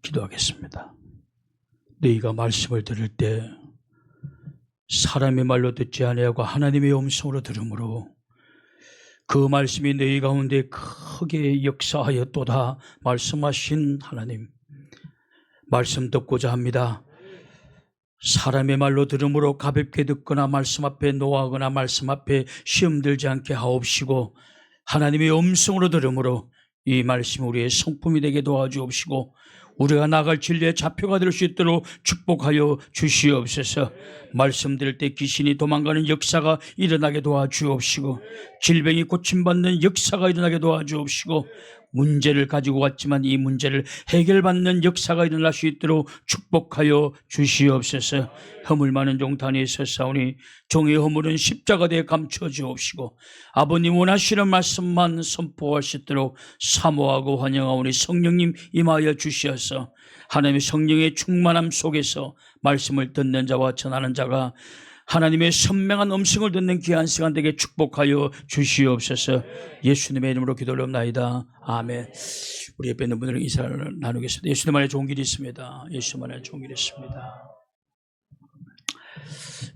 기도하겠습니다. 너희가 말씀을 들을 때 사람의 말로 듣지 아니하고 하나님의 음성으로 들으므로 그 말씀이 너희 가운데 크게 역사하였도다 말씀하신 하나님, 말씀 듣고자 합니다. 사람의 말로 들으므로 가볍게 듣거나 말씀 앞에 노하거나 말씀 앞에 시험 들지 않게 하옵시고, 하나님의 음성으로 들으므로 이 말씀이 우리의 성품이 되게 도와주옵시고 우리가 나갈 진리의 좌표가 될 수 있도록 축복하여 주시옵소서. 말씀 들을 때 귀신이 도망가는 역사가 일어나게 도와주옵시고, 질병이 고침받는 역사가 일어나게 도와주옵시고, 문제를 가지고 왔지만 이 문제를 해결받는 역사가 일어날 수 있도록 축복하여 주시옵소서. 허물 많은 종 단위에 서사오니 종의 허물은 십자가대에 감춰 주옵시고, 아버님 원하시는 말씀만 선포할 수 있도록 사모하고 환영하오니 성령님 임하여 주시어서 하나님의 성령의 충만함 속에서 말씀을 듣는 자와 전하는 자가 하나님의 선명한 음성을 듣는 귀한 시간 되게 축복하여 주시옵소서. 예수님의 이름으로 기도하옵나이다. 아멘. 우리 옆에 있는 분들은 인사를 나누겠습니다. 예수님 안에 좋은 길이 있습니다. 예수님 안에 좋은 길이 있습니다.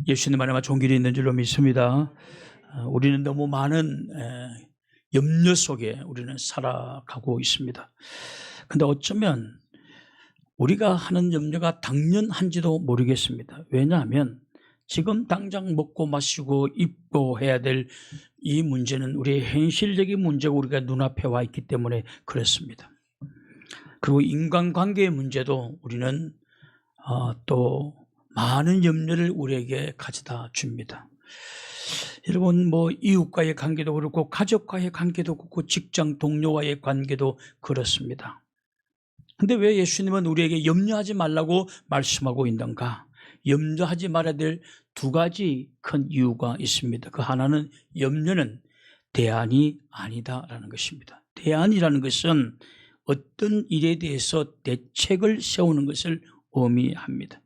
예수님 안에만 좋은 길이 있는 줄로 믿습니다. 우리는 너무 많은 염려 속에 우리는 살아가고 있습니다. 근데 어쩌면 우리가 하는 염려가 당연한지도 모르겠습니다. 왜냐하면 지금 당장 먹고 마시고 입고 해야 될 이 문제는 우리의 현실적인 문제고 우리가 눈앞에 와 있기 때문에 그렇습니다. 그리고 인간관계의 문제도 우리는 또 많은 염려를 우리에게 가져다 줍니다. 여러분, 이웃과의 관계도 그렇고 가족과의 관계도 그렇고 직장 동료와의 관계도 그렇습니다. 근데 왜 예수님은 우리에게 염려하지 말라고 말씀하고 있는가? 염려하지 말아야 될 두 가지 큰 이유가 있습니다. 그 하나는 염려는 대안이 아니다라는 것입니다. 대안이라는 것은 어떤 일에 대해서 대책을 세우는 것을 의미합니다.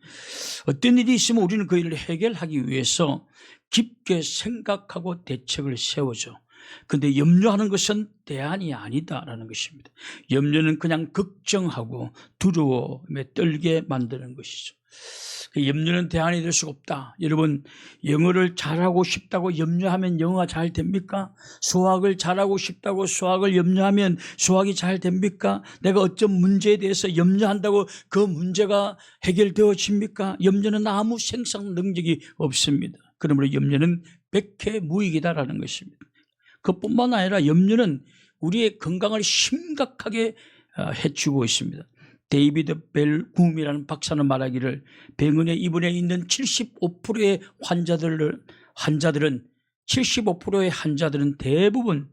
어떤 일이 있으면 우리는 그 일을 해결하기 위해서 깊게 생각하고 대책을 세우죠. 그런데 염려하는 것은 대안이 아니다라는 것입니다. 염려는 그냥 걱정하고 두려움에 떨게 만드는 것이죠. 염려는 대안이 될 수가 없다. 여러분, 영어를 잘하고 싶다고 염려하면 영어가 잘 됩니까? 수학을 잘하고 싶다고 수학을 염려하면 수학이 잘 됩니까? 내가 어떤 문제에 대해서 염려한다고 그 문제가 해결되어집니까? 염려는 아무 생산 능력이 없습니다. 그러므로 염려는 백해무익이다라는 것입니다. 그뿐만 아니라 염려는 우리의 건강을 심각하게 해치고 있습니다. 데이비드 벨굼이라는 박사는 말하기를 병원의 입원해 있는 75%의 환자들은 75%의 환자들은 대부분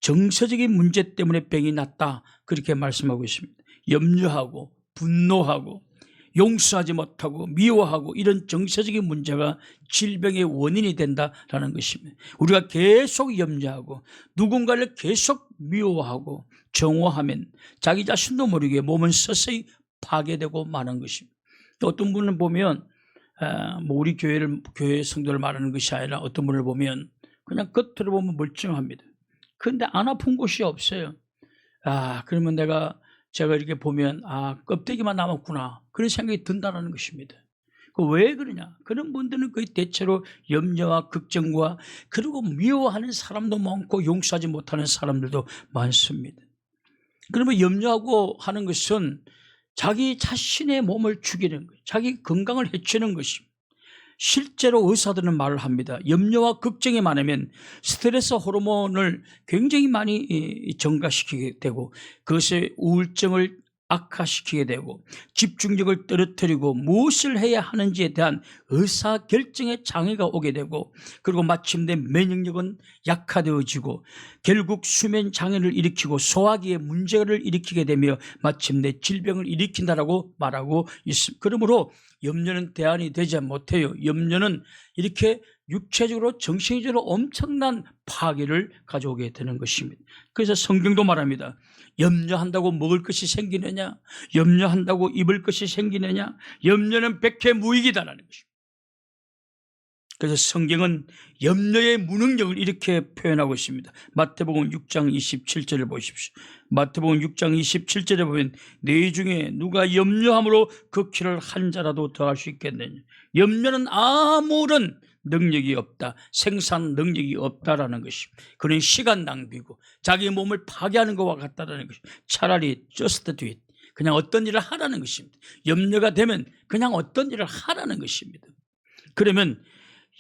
정서적인 문제 때문에 병이 났다, 그렇게 말씀하고 있습니다. 염려하고 분노하고 용서하지 못하고 미워하고 이런 정서적인 문제가 질병의 원인이 된다라는 것입니다. 우리가 계속 염려하고 누군가를 계속 미워하고 정오하면 자기 자신도 모르게 몸은 서서히 파괴되고 마는 것입니다. 어떤 분을 보면 우리 교회 성도를 말하는 것이 아니라 어떤 분을 보면 그냥 겉으로 보면 멀쩡합니다. 그런데 안 아픈 곳이 없어요. 그러면 제가 이렇게 보면 껍데기만 남았구나, 그런 생각이 든다는 것입니다. 왜 그러냐? 그런 분들은 거의 대체로 염려와 걱정과 그리고 미워하는 사람도 많고 용서하지 못하는 사람들도 많습니다. 그러면 염려하고 하는 것은 자기 자신의 몸을 죽이는 거예요. 자기 건강을 해치는 것입니다. 실제로 의사들은 말을 합니다. 염려와 걱정이 많으면 스트레스 호르몬을 굉장히 많이 증가시키게 되고 그것이 우울증을 악화시키게 되고 집중력을 떨어뜨리고 무엇을 해야 하는지에 대한 의사결정에 장애가 오게 되고, 그리고 마침내 면역력은 약화되어지고 결국 수면 장애를 일으키고 소화기에 문제를 일으키게 되며 마침내 질병을 일으킨다라고 말하고 있습니다. 그러므로 염려는 대안이 되지 못해요. 염려는 이렇게 육체적으로 정신적으로 엄청난 파괴를 가져오게 되는 것입니다. 그래서 성경도 말합니다. 염려한다고 먹을 것이 생기느냐? 염려한다고 입을 것이 생기느냐? 염려는 백해무익이다라는 것입니다. 그래서 성경은 염려의 무능력을 이렇게 표현하고 있습니다. 마태복음 6장 27절을 보십시오. 마태복음 6장 27절에 보면 너희 중에 누가 염려함으로 그 키를 한 자라도 더할 수 있겠느냐. 염려는 아무런 능력이 없다. 생산 능력이 없다라는 것입니다. 그는 시간 낭비고 자기 몸을 파괴하는 것과 같다라는 것입니다. 차라리 just do it. 그냥 어떤 일을 하라는 것입니다. 염려가 되면 그냥 어떤 일을 하라는 것입니다. 그러면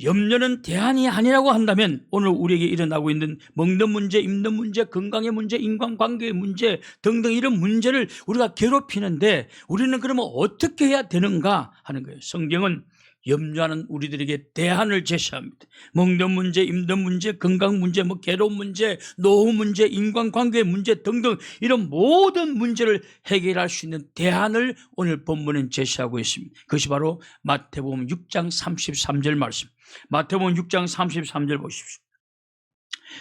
염려는 대안이 아니라고 한다면 오늘 우리에게 일어나고 있는 먹는 문제, 입는 문제, 건강의 문제, 인간관계의 문제 등등 이런 문제를 우리가 괴롭히는데 우리는 그러면 어떻게 해야 되는가 하는 거예요. 성경은 염려하는 우리들에게 대안을 제시합니다. 먹는 문제, 입는 문제, 건강 문제, 괴로운 문제, 노후 문제, 인간관계의 문제 등등 이런 모든 문제를 해결할 수 있는 대안을 오늘 본문은 제시하고 있습니다. 그것이 바로 마태복음 6장 33절 말씀. 마태복음 6장 33절 보십시오.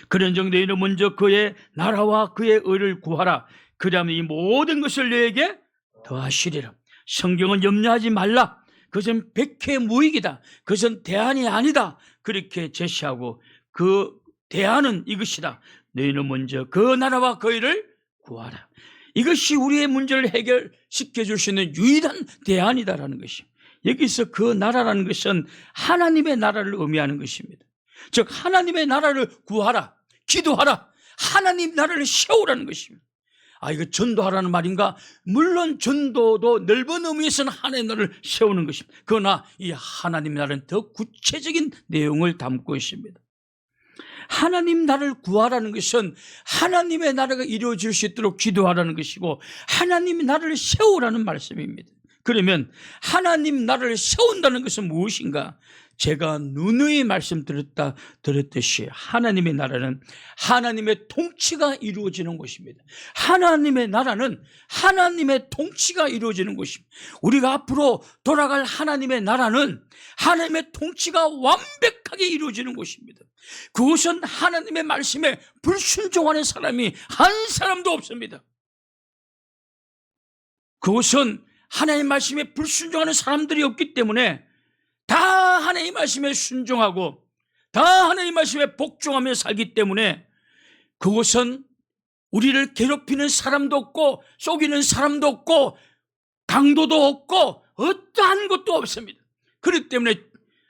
그런즉 너희는 먼저 그의 나라와 그의 의를 구하라. 그리하면 이 모든 것을 너에게 더하시리라. 성경은 염려하지 말라. 그것은 백해무익이다. 그것은 대안이 아니다. 그렇게 제시하고 그 대안은 이것이다. 너희는 먼저 그 나라와 그 일을 구하라. 이것이 우리의 문제를 해결시켜 줄 수 있는 유일한 대안이다라는 것입니다. 여기서 그 나라라는 것은 하나님의 나라를 의미하는 것입니다. 즉 하나님의 나라를 구하라. 기도하라. 하나님 나라를 세우라는 것입니다. 이거 전도하라는 말인가? 물론 전도도 넓은 의미에서는 하나님의 나라를 세우는 것입니다. 그러나 이 하나님의 나라는 더 구체적인 내용을 담고 있습니다. 하나님 나라를 구하라는 것은 하나님의 나라가 이루어질 수 있도록 기도하라는 것이고 하나님의 나라를 세우라는 말씀입니다. 그러면 하나님 나라를 세운다는 것은 무엇인가? 제가 누누이 말씀드렸듯이 하나님의 나라는 하나님의 통치가 이루어지는 것입니다. 하나님의 나라는 하나님의 통치가 이루어지는 것입니다. 우리가 앞으로 돌아갈 하나님의 나라는 하나님의 통치가 완벽하게 이루어지는 것입니다. 그것은 하나님의 말씀에 불순종하는 사람이 한 사람도 없습니다. 그것은 하나님의 말씀에 불순종하는 사람들이 없기 때문에 다 하나님의 말씀에 순종하고 다 하나님의 말씀에 복종하며 살기 때문에 그것은 우리를 괴롭히는 사람도 없고 속이는 사람도 없고 강도도 없고 어떠한 것도 없습니다. 그렇기 때문에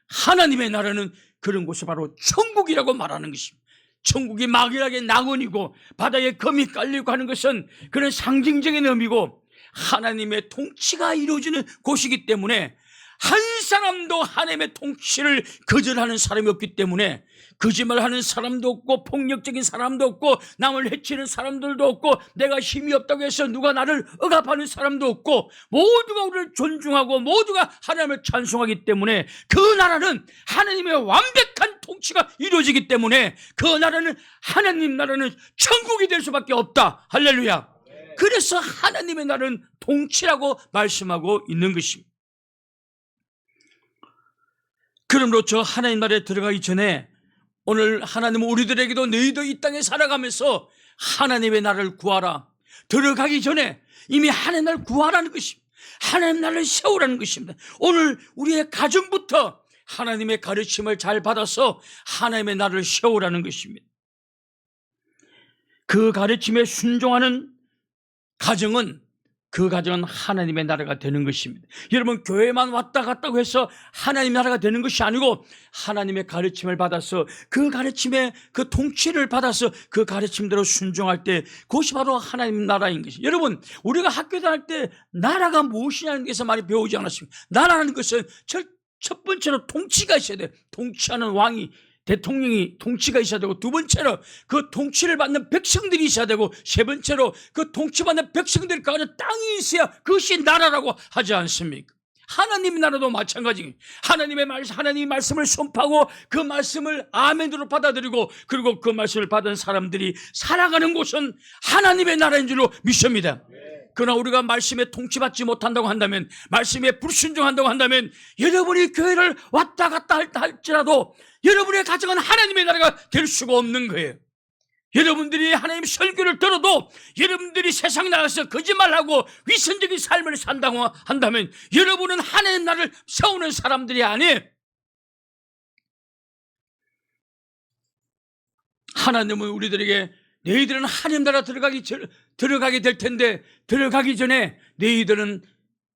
하나님의 나라는 그런 곳이 바로 천국이라고 말하는 것입니다. 천국이 막연하게 낙원이고 바다에 검이 깔리고 하는 것은 그런 상징적인 의미고 하나님의 통치가 이루어지는 곳이기 때문에 한 사람도 하나님의 통치를 거절하는 사람이 없기 때문에 거짓말하는 사람도 없고 폭력적인 사람도 없고 남을 해치는 사람들도 없고 내가 힘이 없다고 해서 누가 나를 억압하는 사람도 없고 모두가 우리를 존중하고 모두가 하나님을 찬송하기 때문에 그 나라는 하나님의 완벽한 통치가 이루어지기 때문에 그 나라는 하나님 나라는 천국이 될 수밖에 없다. 할렐루야. 그래서 하나님의 나라는 통치라고 말씀하고 있는 것입니다. 그러므로 저 하나님 나라에 들어가기 전에 오늘 하나님은 우리들에게도 너희도 이 땅에 살아가면서 하나님의 나라를 구하라. 들어가기 전에 이미 하나님 나라를 구하라는 것입니다. 하나님 나라를 세우라는 것입니다. 오늘 우리의 가정부터 하나님의 가르침을 잘 받아서 하나님의 나라를 세우라는 것입니다. 그 가르침에 순종하는 가정은 그 가정은 하나님의 나라가 되는 것입니다. 여러분 교회만 왔다 갔다고 해서 하나님 나라가 되는 것이 아니고 하나님의 가르침을 받아서 그 가르침에 그 통치를 받아서 그 가르침대로 순종할 때 그것이 바로 하나님 나라인 것입니다. 여러분 우리가 학교 다닐 때 나라가 무엇이냐는 데서 많이 배우지 않았습니까? 나라는 것은 첫 번째로 통치가 있어야 돼요. 통치하는 왕이 대통령이 통치가 있어야 되고 두 번째로 그 통치를 받는 백성들이 있어야 되고 세 번째로 그 통치받는 백성들이 가는 땅이 있어야 그것이 나라라고 하지 않습니까? 하나님의 나라도 마찬가지예요. 하나님의 말씀을 선포하고 그 말씀을 아멘으로 받아들이고 그리고 그 말씀을 받은 사람들이 살아가는 곳은 하나님의 나라인 줄로 믿습니다. 그러나 우리가 말씀에 통치받지 못한다고 한다면 말씀에 불순종한다고 한다면 여러분이 교회를 왔다 갔다 할지라도 여러분의 가정은 하나님의 나라가 될 수가 없는 거예요. 여러분들이 하나님 설교를 들어도 여러분들이 세상 나가서 거짓말하고 위선적인 삶을 산다고 한다면 여러분은 하나님 나라를 세우는 사람들이 아니에요. 하나님은 우리들에게 너희들은 하나님 나라 들어가게 될 텐데 들어가기 전에 너희들은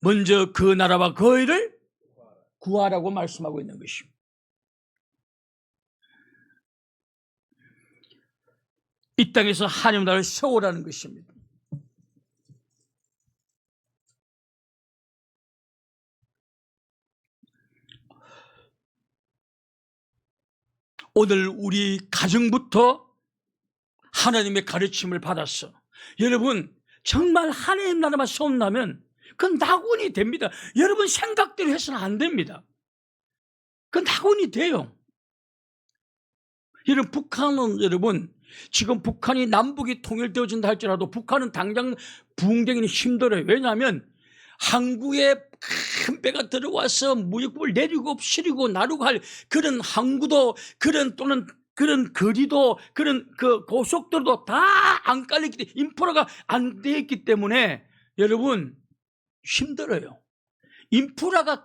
먼저 그 나라와 그 의를 구하라고 말씀하고 있는 것입니다. 이 땅에서 하나님 나라를 세우라는 것입니다. 오늘 우리 가정부터 하나님의 가르침을 받았어. 여러분, 정말 하나님 나라만 세운다면 그건 낙원이 됩니다. 여러분 생각대로 해서는 안 됩니다. 그건 낙원이 돼요. 여러분, 북한은 여러분 지금 북한이 남북이 통일되어진다 할지라도 북한은 당장 부흥되기는 힘들어요. 왜냐하면 항구에 큰 배가 들어와서 무역을 내리고 실이고 나르고 할 그런 항구도 또는 그런 거리도 그런 그 고속도로도 다 안 깔렸기 때문에 인프라가 안 되어 있기 때문에 여러분 힘들어요. 인프라가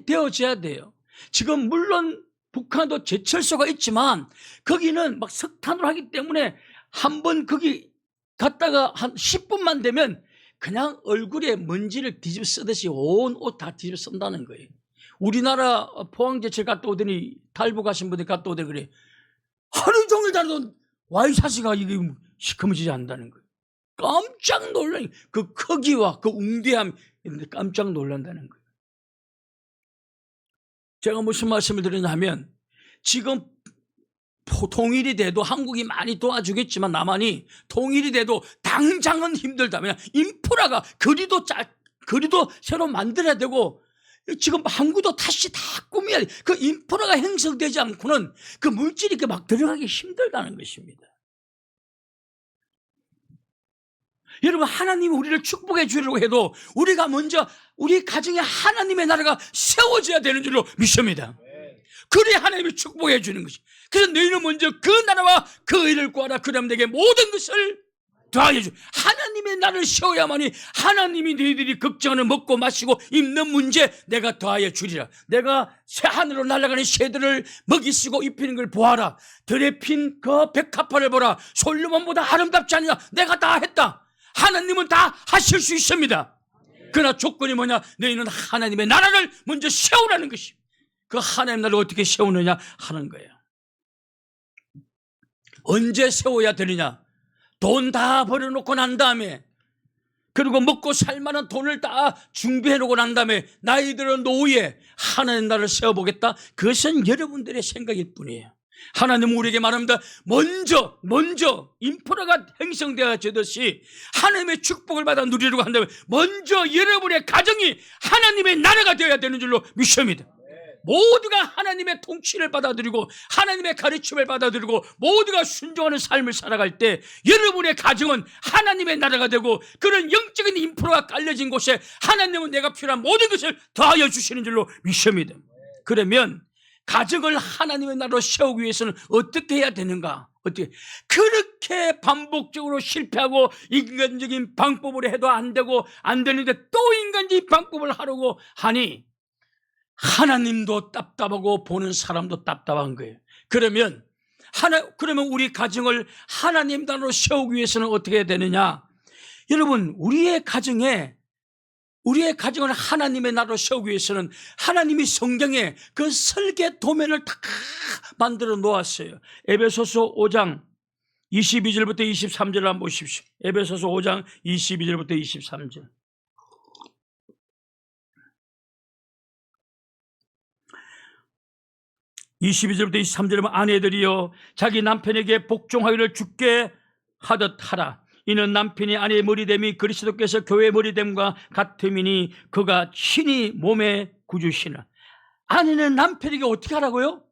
되어져야 돼요. 지금 물론 북한도 제철소가 있지만 거기는 막 석탄으로 하기 때문에 한번 거기 갔다가 한 10분만 되면 그냥 얼굴에 먼지를 뒤집어 쓰듯이 온 옷 다 뒤집어 쓴다는 거예요. 우리나라 포항제철 갔다 오더니 탈북 가신 분들 갔다 오더니 그래. 하루 종일 다니던 와이샤시가 이게 시커머지지 않는다는 거예요. 깜짝 놀라요. 그 크기와 그 웅대함 깜짝 놀란다는 거예요. 제가 무슨 말씀을 드리냐면 지금 통일이 돼도 한국이 많이 도와주겠지만 남한이 통일이 돼도 당장은 힘들다면 인프라가 거리도 새로 만들어야 되고 지금 항구도 다시 다 꾸며야 돼. 그 인프라가 형성되지 않고는 그 물질이 막 들어가기 힘들다는 것입니다. 여러분, 하나님이 우리를 축복해 주려고 해도 우리가 먼저 우리 가정에 하나님의 나라가 세워져야 되는 줄로 믿습니다. 그래야 하나님이 축복해 주는 것이. 그래서 너희는 먼저 그 나라와 그 의를 구하라. 그러면 내게 모든 것을 더하여 주. 하나님의 나라를 세워야만이 하나님이 너희들이 걱정하는 먹고 마시고 입는 문제 내가 더하여 주리라. 내가 새 하늘로 날아가는 새들을 먹이 쓰고 입히는 걸 보아라. 들에 핀 그 백합화를 보라. 솔로몬보다 아름답지 않느냐. 내가 다 했다. 하나님은 다 하실 수 있습니다. 그러나 조건이 뭐냐? 너희는 하나님의 나라를 먼저 세우라는 것이. 그 하나님 나라를 어떻게 세우느냐 하는 거예요. 언제 세워야 되느냐? 돈 다 벌어놓고 난 다음에, 그리고 먹고 살 만한 돈을 다 준비해놓고 난 다음에 나이 들어 노후에 하나님 나라를 세워보겠다. 그것은 여러분들의 생각일 뿐이에요. 하나님은 우리에게 말합니다. 먼저 인프라가 형성되어지듯이 하나님의 축복을 받아 누리려고 한다면 먼저 여러분의 가정이 하나님의 나라가 되어야 되는 줄로 믿습니다. 모두가 하나님의 통치를 받아들이고 하나님의 가르침을 받아들이고 모두가 순종하는 삶을 살아갈 때 여러분의 가정은 하나님의 나라가 되고 그런 영적인 인프라가 깔려진 곳에 하나님은 내가 필요한 모든 것을 더하여 주시는 줄로 믿습니다. 그러면 가정을 하나님의 나라로 세우기 위해서는 어떻게 해야 되는가? 어떻게? 그렇게 반복적으로 실패하고 인간적인 방법으로 해도 안 되고 안 되는데 또 인간적인 방법을 하려고 하니 하나님도 답답하고 보는 사람도 답답한 거예요. 그러면 우리 가정을 하나님 나라로 세우기 위해서는 어떻게 해야 되느냐? 여러분, 우리의 가정을 하나님의 나라로 세우기 위해서는 하나님이 성경에 그 설계 도면을 다 만들어 놓았어요. 에베소서 5장 22절부터 23절을 한번 보십시오. 에베소서 5장 22절부터 23절. (22절부터 23절에) 아내들이여 자기 남편에게 복종하기를 주께 하듯 하라. 이는 남편이 아내의 머리됨이 그리스도께서 교회의 머리됨과 같음이니 그가 친히 몸의 구주시나. 아내는 남편에게 어떻게 하라고요?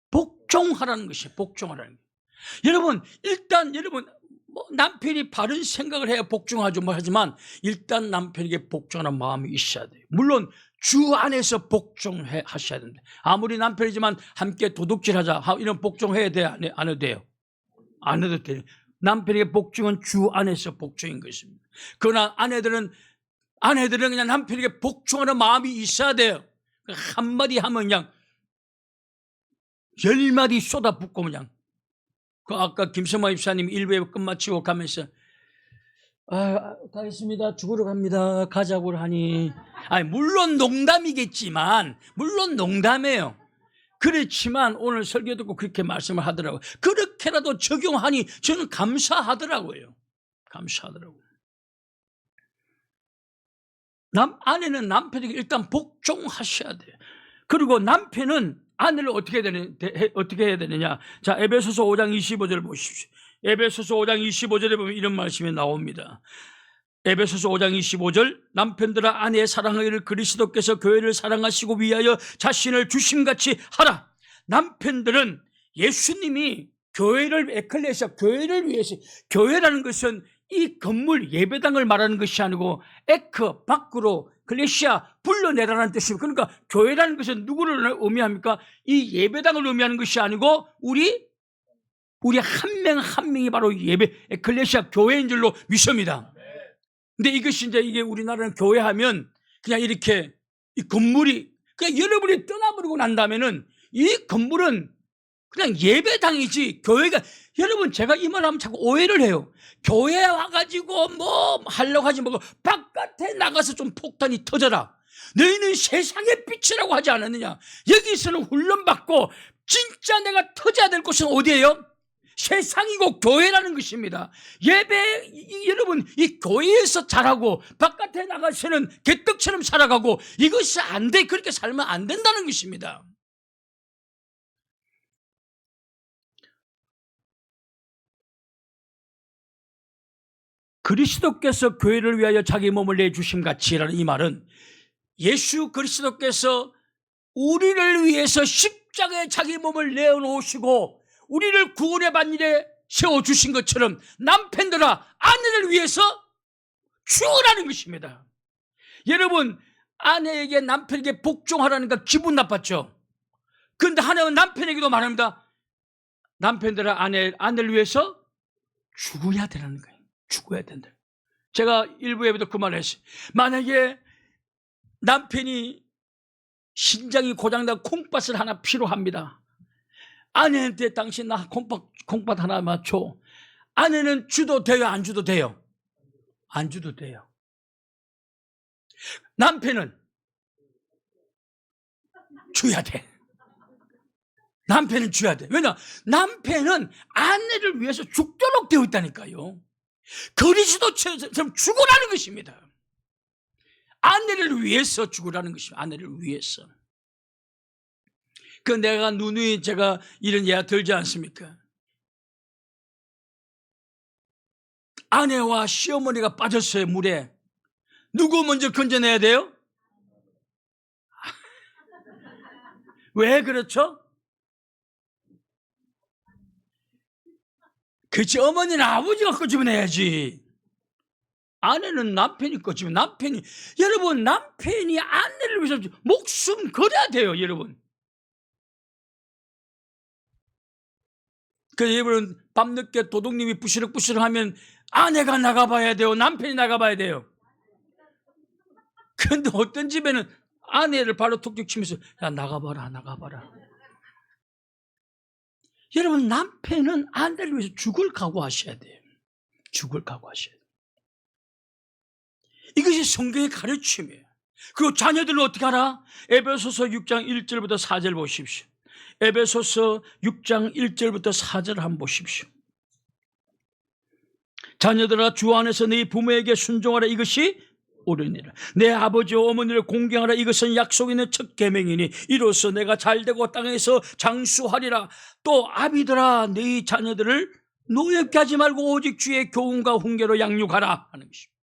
복종하라는 것이에요. 복종하라는 거예요. 여러분, 일단 남편이 바른 생각을 해야 복종하죠. 하지만 일단 남편에게 복종하는 마음이 있어야 돼요. 물론 주 안에서 복종하셔야 된다. 아무리 남편이지만 함께 도둑질하자 이런 복종해야 돼요? 안 해도 돼요? 안 해도 돼요. 남편에게 복종은 주 안에서 복종인 것입니다. 그러나 아내들은 그냥 남편에게 복종하는 마음이 있어야 돼요. 한마디 하면 그냥 10마디 쏟아붓고 그냥 그 아까 김성마 입사님 1부에 끝마치고 가면서 가겠습니다. 죽으러 갑니다. 가자고 하니. 물론 농담이겠지만, 물론 농담이에요. 그렇지만 오늘 설교 듣고 그렇게 말씀을 하더라고요. 그렇게라도 적용하니 저는 감사하더라고요. 감사하더라고요. 아내는 남편에게 일단 복종하셔야 돼요. 그리고 남편은 아내를 어떻게 해야 되느냐. 자, 에베소서 5장 25절 보십시오. 에베소서 5장 25절에 보면 이런 말씀이 나옵니다. 에베소서 5장 25절, 남편들아 아내의 사랑하기를 그리스도께서 교회를 사랑하시고 위하여 자신을 주심같이 하라. 남편들은 예수님이 교회를, 에클레시아, 교회를 위해서, 교회라는 것은 이 건물 예배당을 말하는 것이 아니고 에크, 밖으로, 클레시아, 불러내라는 뜻입니다. 그러니까 교회라는 것은 누구를 의미합니까? 이 예배당을 의미하는 것이 아니고 우리 한 명 한 명이 바로 에클레시아 교회인 줄로 믿습니다. 근데 이것이 이게 우리나라는 교회하면 그냥 이렇게 이 건물이 그냥 여러분이 떠나버리고 난 다음에는 이 건물은 그냥 예배당이지 교회가, 여러분 제가 이 말하면 자꾸 오해를 해요. 교회에 와가지고 뭐 하려고 하지 말고 바깥에 나가서 좀 폭탄이 터져라. 너희는 세상의 빛이라고 하지 않았느냐. 여기서는 훈련받고 진짜 내가 터져야 될 곳은 어디예요? 세상이고 교회라는 것입니다. 여러분 이 교회에서 자라고 바깥에 나가서는 개떡처럼 살아가고 이것이 안 돼. 그렇게 살면 안 된다는 것입니다. 그리스도께서 교회를 위하여 자기 몸을 내주심 같이라는 이 말은 예수 그리스도께서 우리를 위해서 십자가에 자기 몸을 내어놓으시고 우리를 구원의 반일에 세워주신 것처럼 남편들아 아내를 위해서 죽으라는 것입니다. 여러분 아내에게 남편에게 복종하라는 거 기분 나빴죠? 그런데 하나님은 남편에게도 말합니다. 남편들아 아내를 위해서 죽어야 되라는 거예요. 죽어야 된다. 제가 일부에도 그 말을 했어요. 만약에 남편이 신장이 고장나고 콩팥을 하나 필요합니다. 아내한테 당신 나 콩팥 하나 맞춰. 아내는 주도 돼요? 안 주도 돼요? 안 주도 돼요. 남편은 줘야 돼. 남편은 줘야 돼. 왜냐? 남편은 아내를 위해서 죽도록 되어 있다니까요. 그리스도처럼 죽으라는 것입니다. 아내를 위해서 죽으라는 것입니다. 아내를 위해서. 내가 누누이 제가 이런 예화 들지 않습니까? 아내와 시어머니가 빠졌어요, 물에. 누구 먼저 건져내야 돼요? 왜 그렇죠? 그치, 어머니는 아버지가 끄집어내야지. 아내는 남편이 끄집어내면 여러분 남편이 아내를 위해서 목숨 걸어야 돼요, 여러분. 그래서 여러분 밤늦게 도둑님이 부시럭부시럭 하면 아내가 나가봐야 돼요? 남편이 나가봐야 돼요? 그런데 어떤 집에는 아내를 바로 톡톡 치면서 야 나가봐라. 여러분 남편은 아내를 위해서 죽을 각오하셔야 돼요. 죽을 각오하셔야 돼요. 이것이 성경의 가르침이에요. 그리고 자녀들은 어떻게 하라? 에베소서 6장 1절부터 4절 보십시오. 에베소서 6장 1절부터 4절 한번 보십시오. 자녀들아 주 안에서 네 부모에게 순종하라. 이것이 옳으니라. 내 아버지와 어머니를 공경하라. 이것은 약속 있는 첫 계명이니 이로써 내가 잘되고 땅에서 장수하리라. 또 아비들아 네 자녀들을 노엽게 하지 말고 오직 주의 교훈과 훈계로 양육하라 하는 것입니다.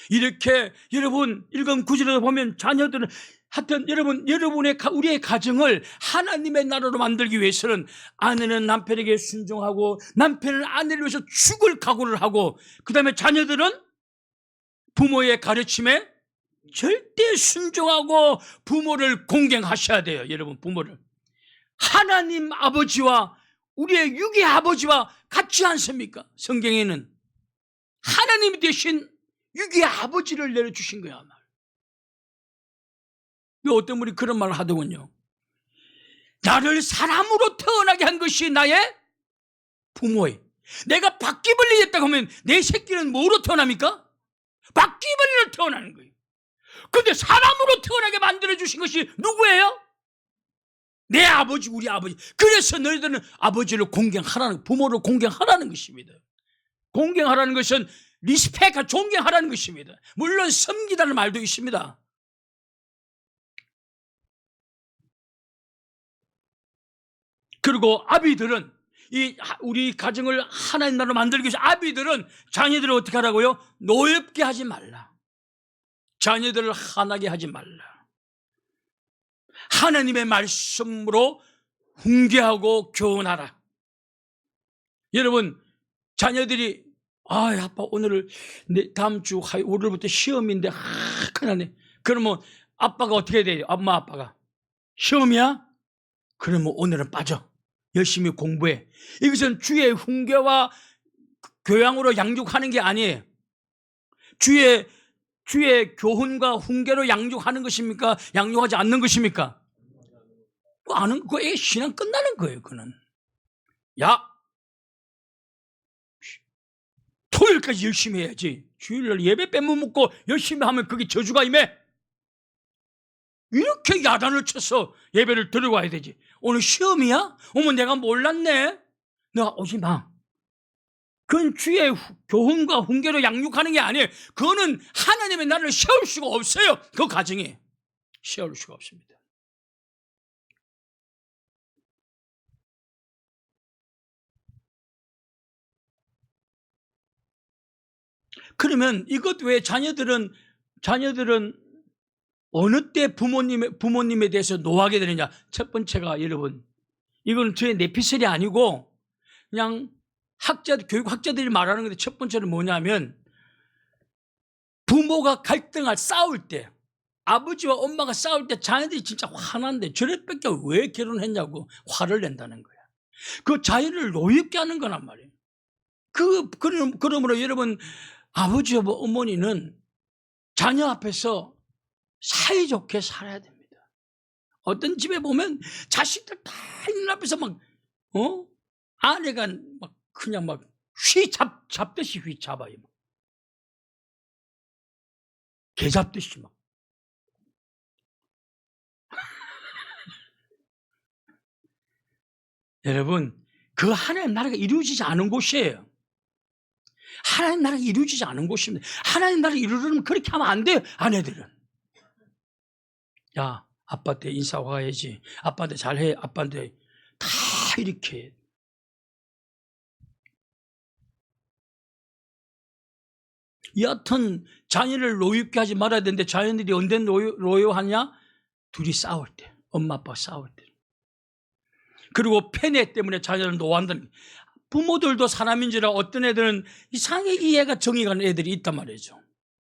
이렇게 여러분 읽은 구절에서 보면 자녀들은 하여튼 우리의 가정을 하나님의 나라로 만들기 위해서는 아내는 남편에게 순종하고 남편은 아내를 위해서 죽을 각오를 하고 그 다음에 자녀들은 부모의 가르침에 절대 순종하고 부모를 공경하셔야 돼요. 여러분 부모를. 하나님 아버지와 우리의 육의 아버지와 같지 않습니까? 성경에는 하나님이 되신 육의 아버지를 내려주신 거야. 어떤 분이 그런 말을 하더군요. 나를 사람으로 태어나게 한 것이 나의 부모의. 내가 바퀴벌레 됐다고 하면 내 새끼는 뭐로 태어납니까? 바퀴벌레로 태어나는 거예요. 근데 사람으로 태어나게 만들어주신 것이 누구예요? 내 아버지, 우리 아버지. 그래서 너희들은 아버지를 공경하라는, 부모를 공경하라는 것입니다. 공경하라는 것은 리스펙, 존경하라는 것입니다. 물론 섬기다는 말도 있습니다. 그리고 아비들은 우리 가정을 하나님 나라로 만들기 위해서 아비들은 자녀들을 어떻게 하라고요? 노엽게 하지 말라. 자녀들을 화나게 하지 말라. 하나님의 말씀으로 훈계하고 교훈하라. 여러분, 자녀들이 아빠 오늘 다음 주 월요일부터 시험인데 큰일 나네. 그러면 아빠가 어떻게 해야 돼요? 엄마 아빠가 시험이야? 그러면 오늘은 빠져. 열심히 공부해. 이것은 주의 훈계와 교양으로 양육하는 게 아니에요. 주의 교훈과 훈계로 양육하는 것입니까? 양육하지 않는 것입니까? 아는 거에 신앙 끝나는 거예요. 그는 야 토요일까지 열심히 해야지. 주일날 예배 빼먹고 열심히 하면 그게 저주가 임해. 이렇게 야단을 쳐서 예배를 들어가야 되지. 오늘 시험이야? 어머 내가 몰랐네. 내가 오지 마. 그건 주의 교훈과 훈계로 양육하는 게 아니에요. 그거는 하나님의 나라를 세울 수가 없어요. 그 가정에 세울 수가 없습니다. 그러면 이것 외에 자녀들은 어느 때 부모님에 대해서 노하게 되느냐? 첫 번째가 여러분, 이건 저의 내피셜이 아니고 그냥 교육학자들이 말하는 건데, 첫 번째는 뭐냐면 부모가 싸울 때, 아버지와 엄마가 싸울 때 자녀들이 진짜 화난데 저래밖에 왜 결혼했냐고 화를 낸다는 거야. 그 자녀를 노엽게 하는 거란 말이에요. 그러므로 여러분, 아버지와 어머니는 자녀 앞에서 사이좋게 살아야 됩니다. 어떤 집에 보면 자식들 다 있는 앞에서 아내가 그냥 잡듯이 휘 잡아요. 개 잡듯이 여러분, 그 하나님 나라가 이루어지지 않은 곳이에요. 하나님 나라가 이루어지지 않은 곳입니다. 하나님 나라를 이루려면 그렇게 하면 안 돼요. 아내들은. 야, 아빠한테 인사하고 가야지. 아빠한테 잘해. 아빠한테 다 이렇게. 여하튼 자녀를 노엽게 하지 말아야 되는데 자녀들이 언제 노여하냐? 둘이 싸울 때. 엄마 아빠 싸울 때. 그리고 폐뇌 때문에 자녀를 노한다는. 부모들도 사람인지라 어떤 애들은 이상하게 이해가 정이 가는 애들이 있단 말이죠.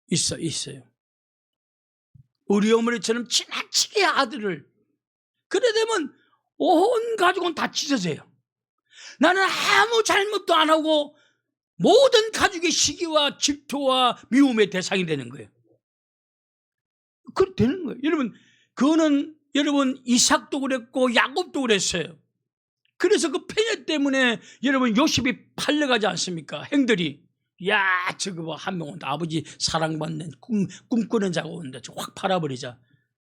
있어요. 우리 어머니처럼 지나치게 아들을. 그래 되면 온 가족은 다 찢어져요. 나는 아무 잘못도 안 하고 모든 가족의 시기와 질투와 미움의 대상이 되는 거예요. 그렇게 되는 거예요. 여러분, 그거는 이삭도 그랬고 야곱도 그랬어요. 그래서 그 폐뇌 때문에 여러분 요셉이 팔려가지 않습니까? 행들이 야 저거 한 명 온다. 아버지 사랑받는 꿈꾸는 자가 온다. 확 팔아버리자.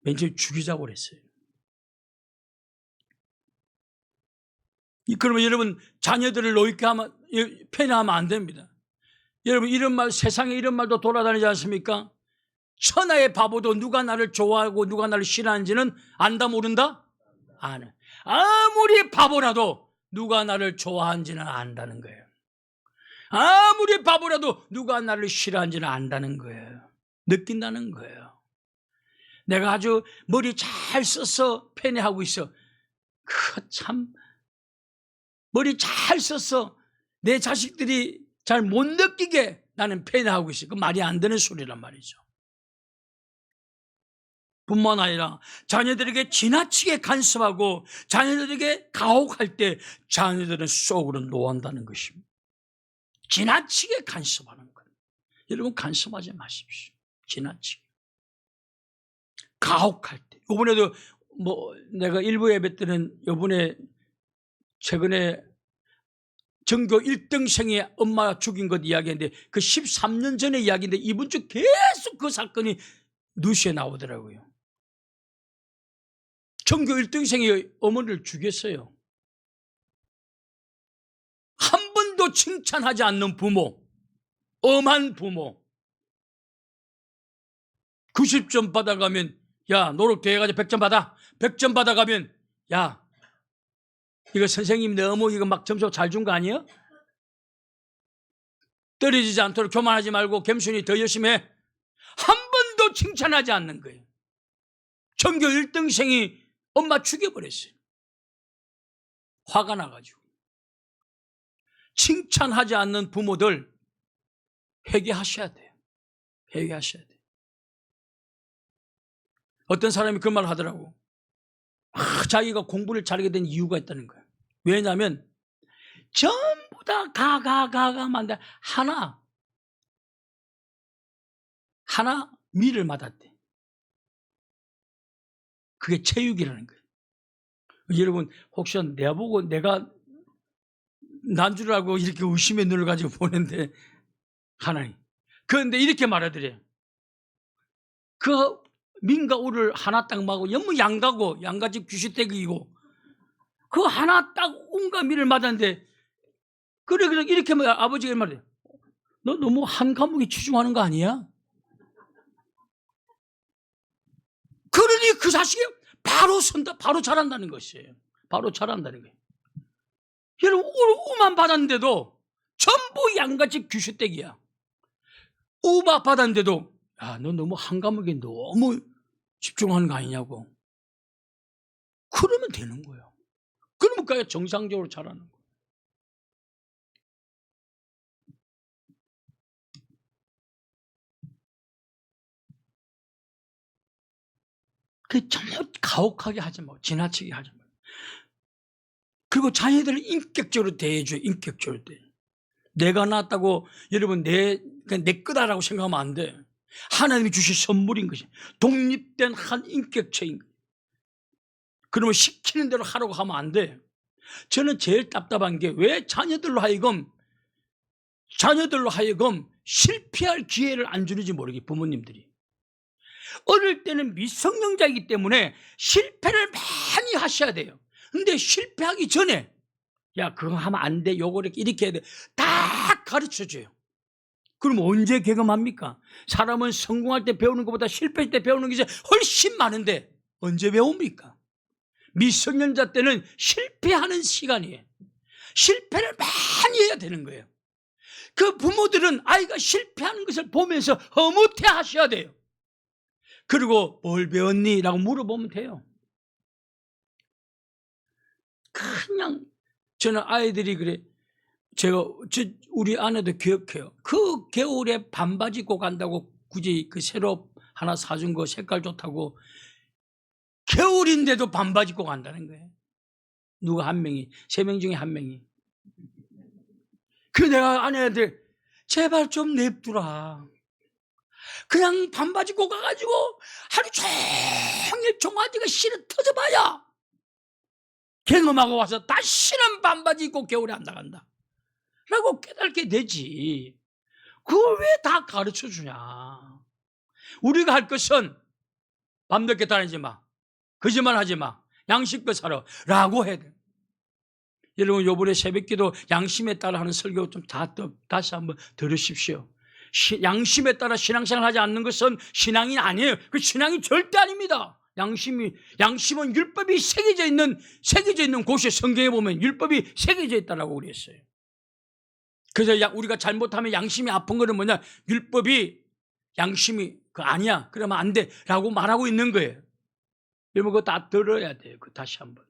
맨 처음에 죽이자고 그랬어요. 그러면 여러분 자녀들을 노엽게 하면 폐뇌하면 안 됩니다. 여러분 이런 말 세상에 이런 말도 돌아다니지 않습니까? 천하의 바보도 누가 나를 좋아하고 누가 나를 싫어하는지는 안다 모른다? 아는. 아무리 바보라도 누가 나를 좋아하는지는 안다는 거예요. 아무리 바보라도 누가 나를 싫어하는지는 안다는 거예요. 느낀다는 거예요. 내가 아주 머리 잘 써서 폐뇌하고 있어. 참 머리 잘 써서 내 자식들이 잘 못 느끼게 나는 폐뇌하고 있어. 그 말이 안 되는 소리란 말이죠. 뿐만 아니라 자녀들에게 지나치게 간섭하고 자녀들에게 가혹할 때 자녀들은 속으로 노한다는 것입니다. 지나치게 간섭하는 것. 여러분 간섭하지 마십시오. 지나치게. 가혹할 때. 이번에도 내가 일부 예배 때는 최근에 전교 1등생이 엄마 죽인 것 이야기인데 그 13년 전의 이야기인데 이번 주 계속 그 사건이 뉴스에 나오더라고요. 전교 1등생이 어머니를 죽였어요. 한 번도 칭찬하지 않는 부모, 엄한 부모. 90점 받아가면 야 노력대회 가지고 100점 받아. 100점 받아가면 야 이거 선생님 너무 이거 막 점수 잘 준 거 아니에요? 떨어지지 않도록 교만하지 말고 겸손히 더 열심히 해. 한 번도 칭찬하지 않는 거예요. 전교 1등생이 엄마 죽여버렸어요. 화가 나가지고. 칭찬하지 않는 부모들 회개하셔야 돼요. 회개하셔야 돼요. 어떤 사람이 그 말 하더라고. 자기가 공부를 잘하게 된 이유가 있다는 거예요. 왜냐하면 전부 다 가가만데 하나 미를 맞았대. 그게 체육이라는 거예요. 여러분 혹시 내보고 내가 난 줄 알고 이렇게 의심의 눈을 가지고 보는데 하나님. 그런데 이렇게 말하더래요. 그 민가 우를 하나 딱 마고 너무 양가집 귀시떼기이고 그 하나 딱 온갖 미를 맞았는데 그래 이렇게 아버지가 말해요. 너 너무 한 과목에 치중하는 거 아니야? 그러니 그 자식이 바로 선다, 바로 잘한다는 것이에요. 바로 잘한다는 거예요. 여러분 우만 받았는데도 전부 양가집 귀시떼기야. 우만 받았는데도 야, 너 너무 한 과목에 너무 집중하는 거 아니냐고. 그러면 되는 거예요. 그러면 그게 정상적으로 잘하는 거예요. 그 전혀 가혹하게 하지 말고 지나치게 하지 말고. 그리고 자녀들을 인격적으로 대해줘요. 인격적으로 대해. 내가 낳았다고 여러분 내 거다라고 생각하면 안 돼. 하나님이 주신 선물인 것이 독립된 한 인격체인 거예요. 그러면 시키는 대로 하라고 하면 안 돼. 저는 제일 답답한 게 왜 자녀들로 하여금 실패할 기회를 안 주는지 모르겠어요. 부모님들이. 어릴 때는 미성년자이기 때문에 실패를 많이 하셔야 돼요. 근데 실패하기 전에 야 그거 하면 안 돼. 요거를 이렇게 해야 돼. 다 가르쳐줘요. 그럼 언제 개감합니까? 사람은 성공할 때 배우는 것보다 실패할 때 배우는 게 훨씬 많은데 언제 배웁니까? 미성년자 때는 실패하는 시간이에요. 실패를 많이 해야 되는 거예요. 그 부모들은 아이가 실패하는 것을 보면서 허무해 하셔야 돼요. 그리고 뭘 배웠니? 라고 물어보면 돼요. 그냥 저는 아이들이 그래. 우리 아내도 기억해요. 그 겨울에 반바지 입고 간다고 굳이 그 새로 하나 사준 거 색깔 좋다고 겨울인데도 반바지 입고 간다는 거예요. 누가 한 명이, 3명 중에 한 명이. 그 내가 아내한테 제발 좀 냅두라. 그냥 반바지 입고 가가지고 하루 종일 종아지가 실어 터져봐야 경험하고 와서 다시는 반바지 입고 겨울에 안 나간다 라고 깨닫게 되지. 그걸 왜 다 가르쳐주냐. 우리가 할 것은 밤늦게 다니지 마, 거짓말 하지 마, 양식껏 살아 라고 해야 돼. 여러분 요번에 새벽기도 양심에 따라 하는 설교 좀 다시 한번 들으십시오. 양심에 따라 신앙생활 하지 않는 것은 신앙이 아니에요. 그 신앙이 절대 아닙니다. 양심은 율법이 새겨져 있는 곳에 성경에 보면 율법이 새겨져 있다라고 그랬어요. 그래서 우리가 잘못하면 양심이 아픈 거는 뭐냐? 율법이 양심이 아니야. 그러면 안 돼. 라고 말하고 있는 거예요. 여러분 그거 다 들어야 돼요. 그 다시 한번.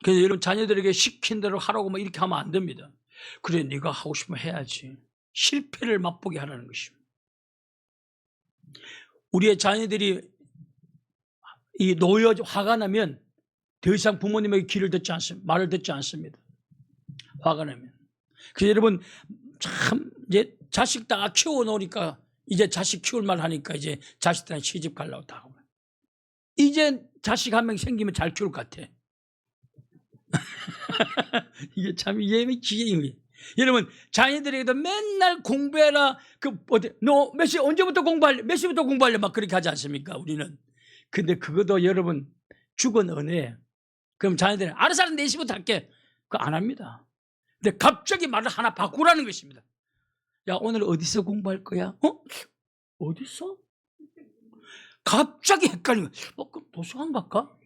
그래서 여러분 자녀들에게 시킨 대로 하라고 막 이렇게 하면 안 됩니다. 그래 네가 하고 싶으면 해야지. 실패를 맛보게 하라는 것입니다. 우리의 자녀들이 이 노여 화가 나면 더 이상 부모님에게 말을 듣지 않습니다. 화가 나면. 그래서 여러분 참 이제 자식 다 키워 놓으니까 이제 자식 키울 말 하니까 이제 자식들한테 시집 가려고 다 하고 이제 자식 한 명 생기면 잘 키울 것 같아. 이게 참 이게 기계입니다. 여러분 자녀들에게도 맨날 공부해라. 너 몇 시 언제부터 공부할래? 몇 시부터 공부할래? 막 그렇게 하지 않습니까? 우리는. 근데 그것도 여러분 죽은 은혜. 그럼 자녀들은 알아서 4시부터 할게. 그거 안 합니다. 근데 갑자기 말을 하나 바꾸라는 것입니다. 야, 오늘 어디서 공부할 거야? 어디서? 갑자기 헷갈리는 거야. 그럼 도서관 갈까?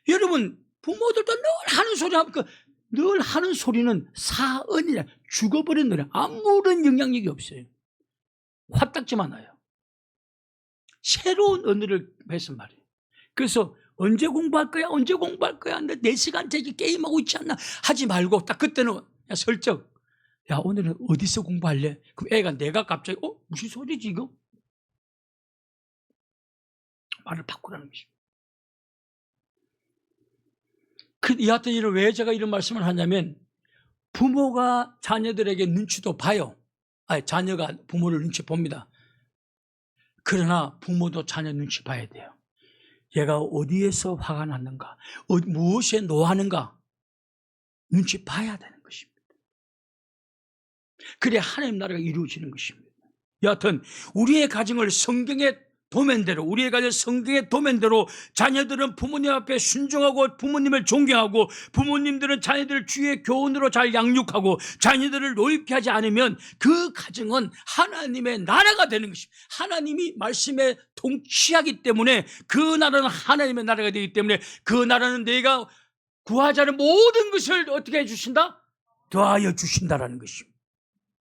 여러분 부모들도 늘 하는 소리 하니까 늘 하는 소리는 사언이라 죽어버린 노래. 아무런 영향력이 없어요. 화딱지만 나요. 새로운 언어를 배운 말이에요. 그래서 언제 공부할 거야? 언제 공부할 거야? 너 4시간째 게임하고 있지 않나? 하지 말고 딱 그때는 야, 설정. 야, 오늘은 어디서 공부할래? 그럼 애가 내가 갑자기 무슨 소리지 이거? 말을 바꾸라는 것입니다. 여하튼 왜 제가 이런 말씀을 하냐면 부모가 자녀들에게 눈치도 봐요. 아니, 자녀가 부모를 눈치 봅니다. 그러나 부모도 자녀 눈치 봐야 돼요. 얘가 어디에서 화가 났는가, 무엇에 노하는가 눈치 봐야 되는 것입니다. 그래야 하나님 나라가 이루어지는 것입니다. 여하튼 우리의 가정을 성경의 도면대로, 우리의 가정 성경의 도면대로 자녀들은 부모님 앞에 순종하고 부모님을 존경하고 부모님들은 자녀들을 주의 교훈으로 잘 양육하고 자녀들을 노엽게 하지 않으면 그 가정은 하나님의 나라가 되는 것입니다. 하나님이 말씀에 통치하기 때문에 그 나라는 하나님의 나라가 되기 때문에 그 나라는 내가 구하자는 모든 것을 어떻게 해주신다? 더하여 주신다라는 것입니다.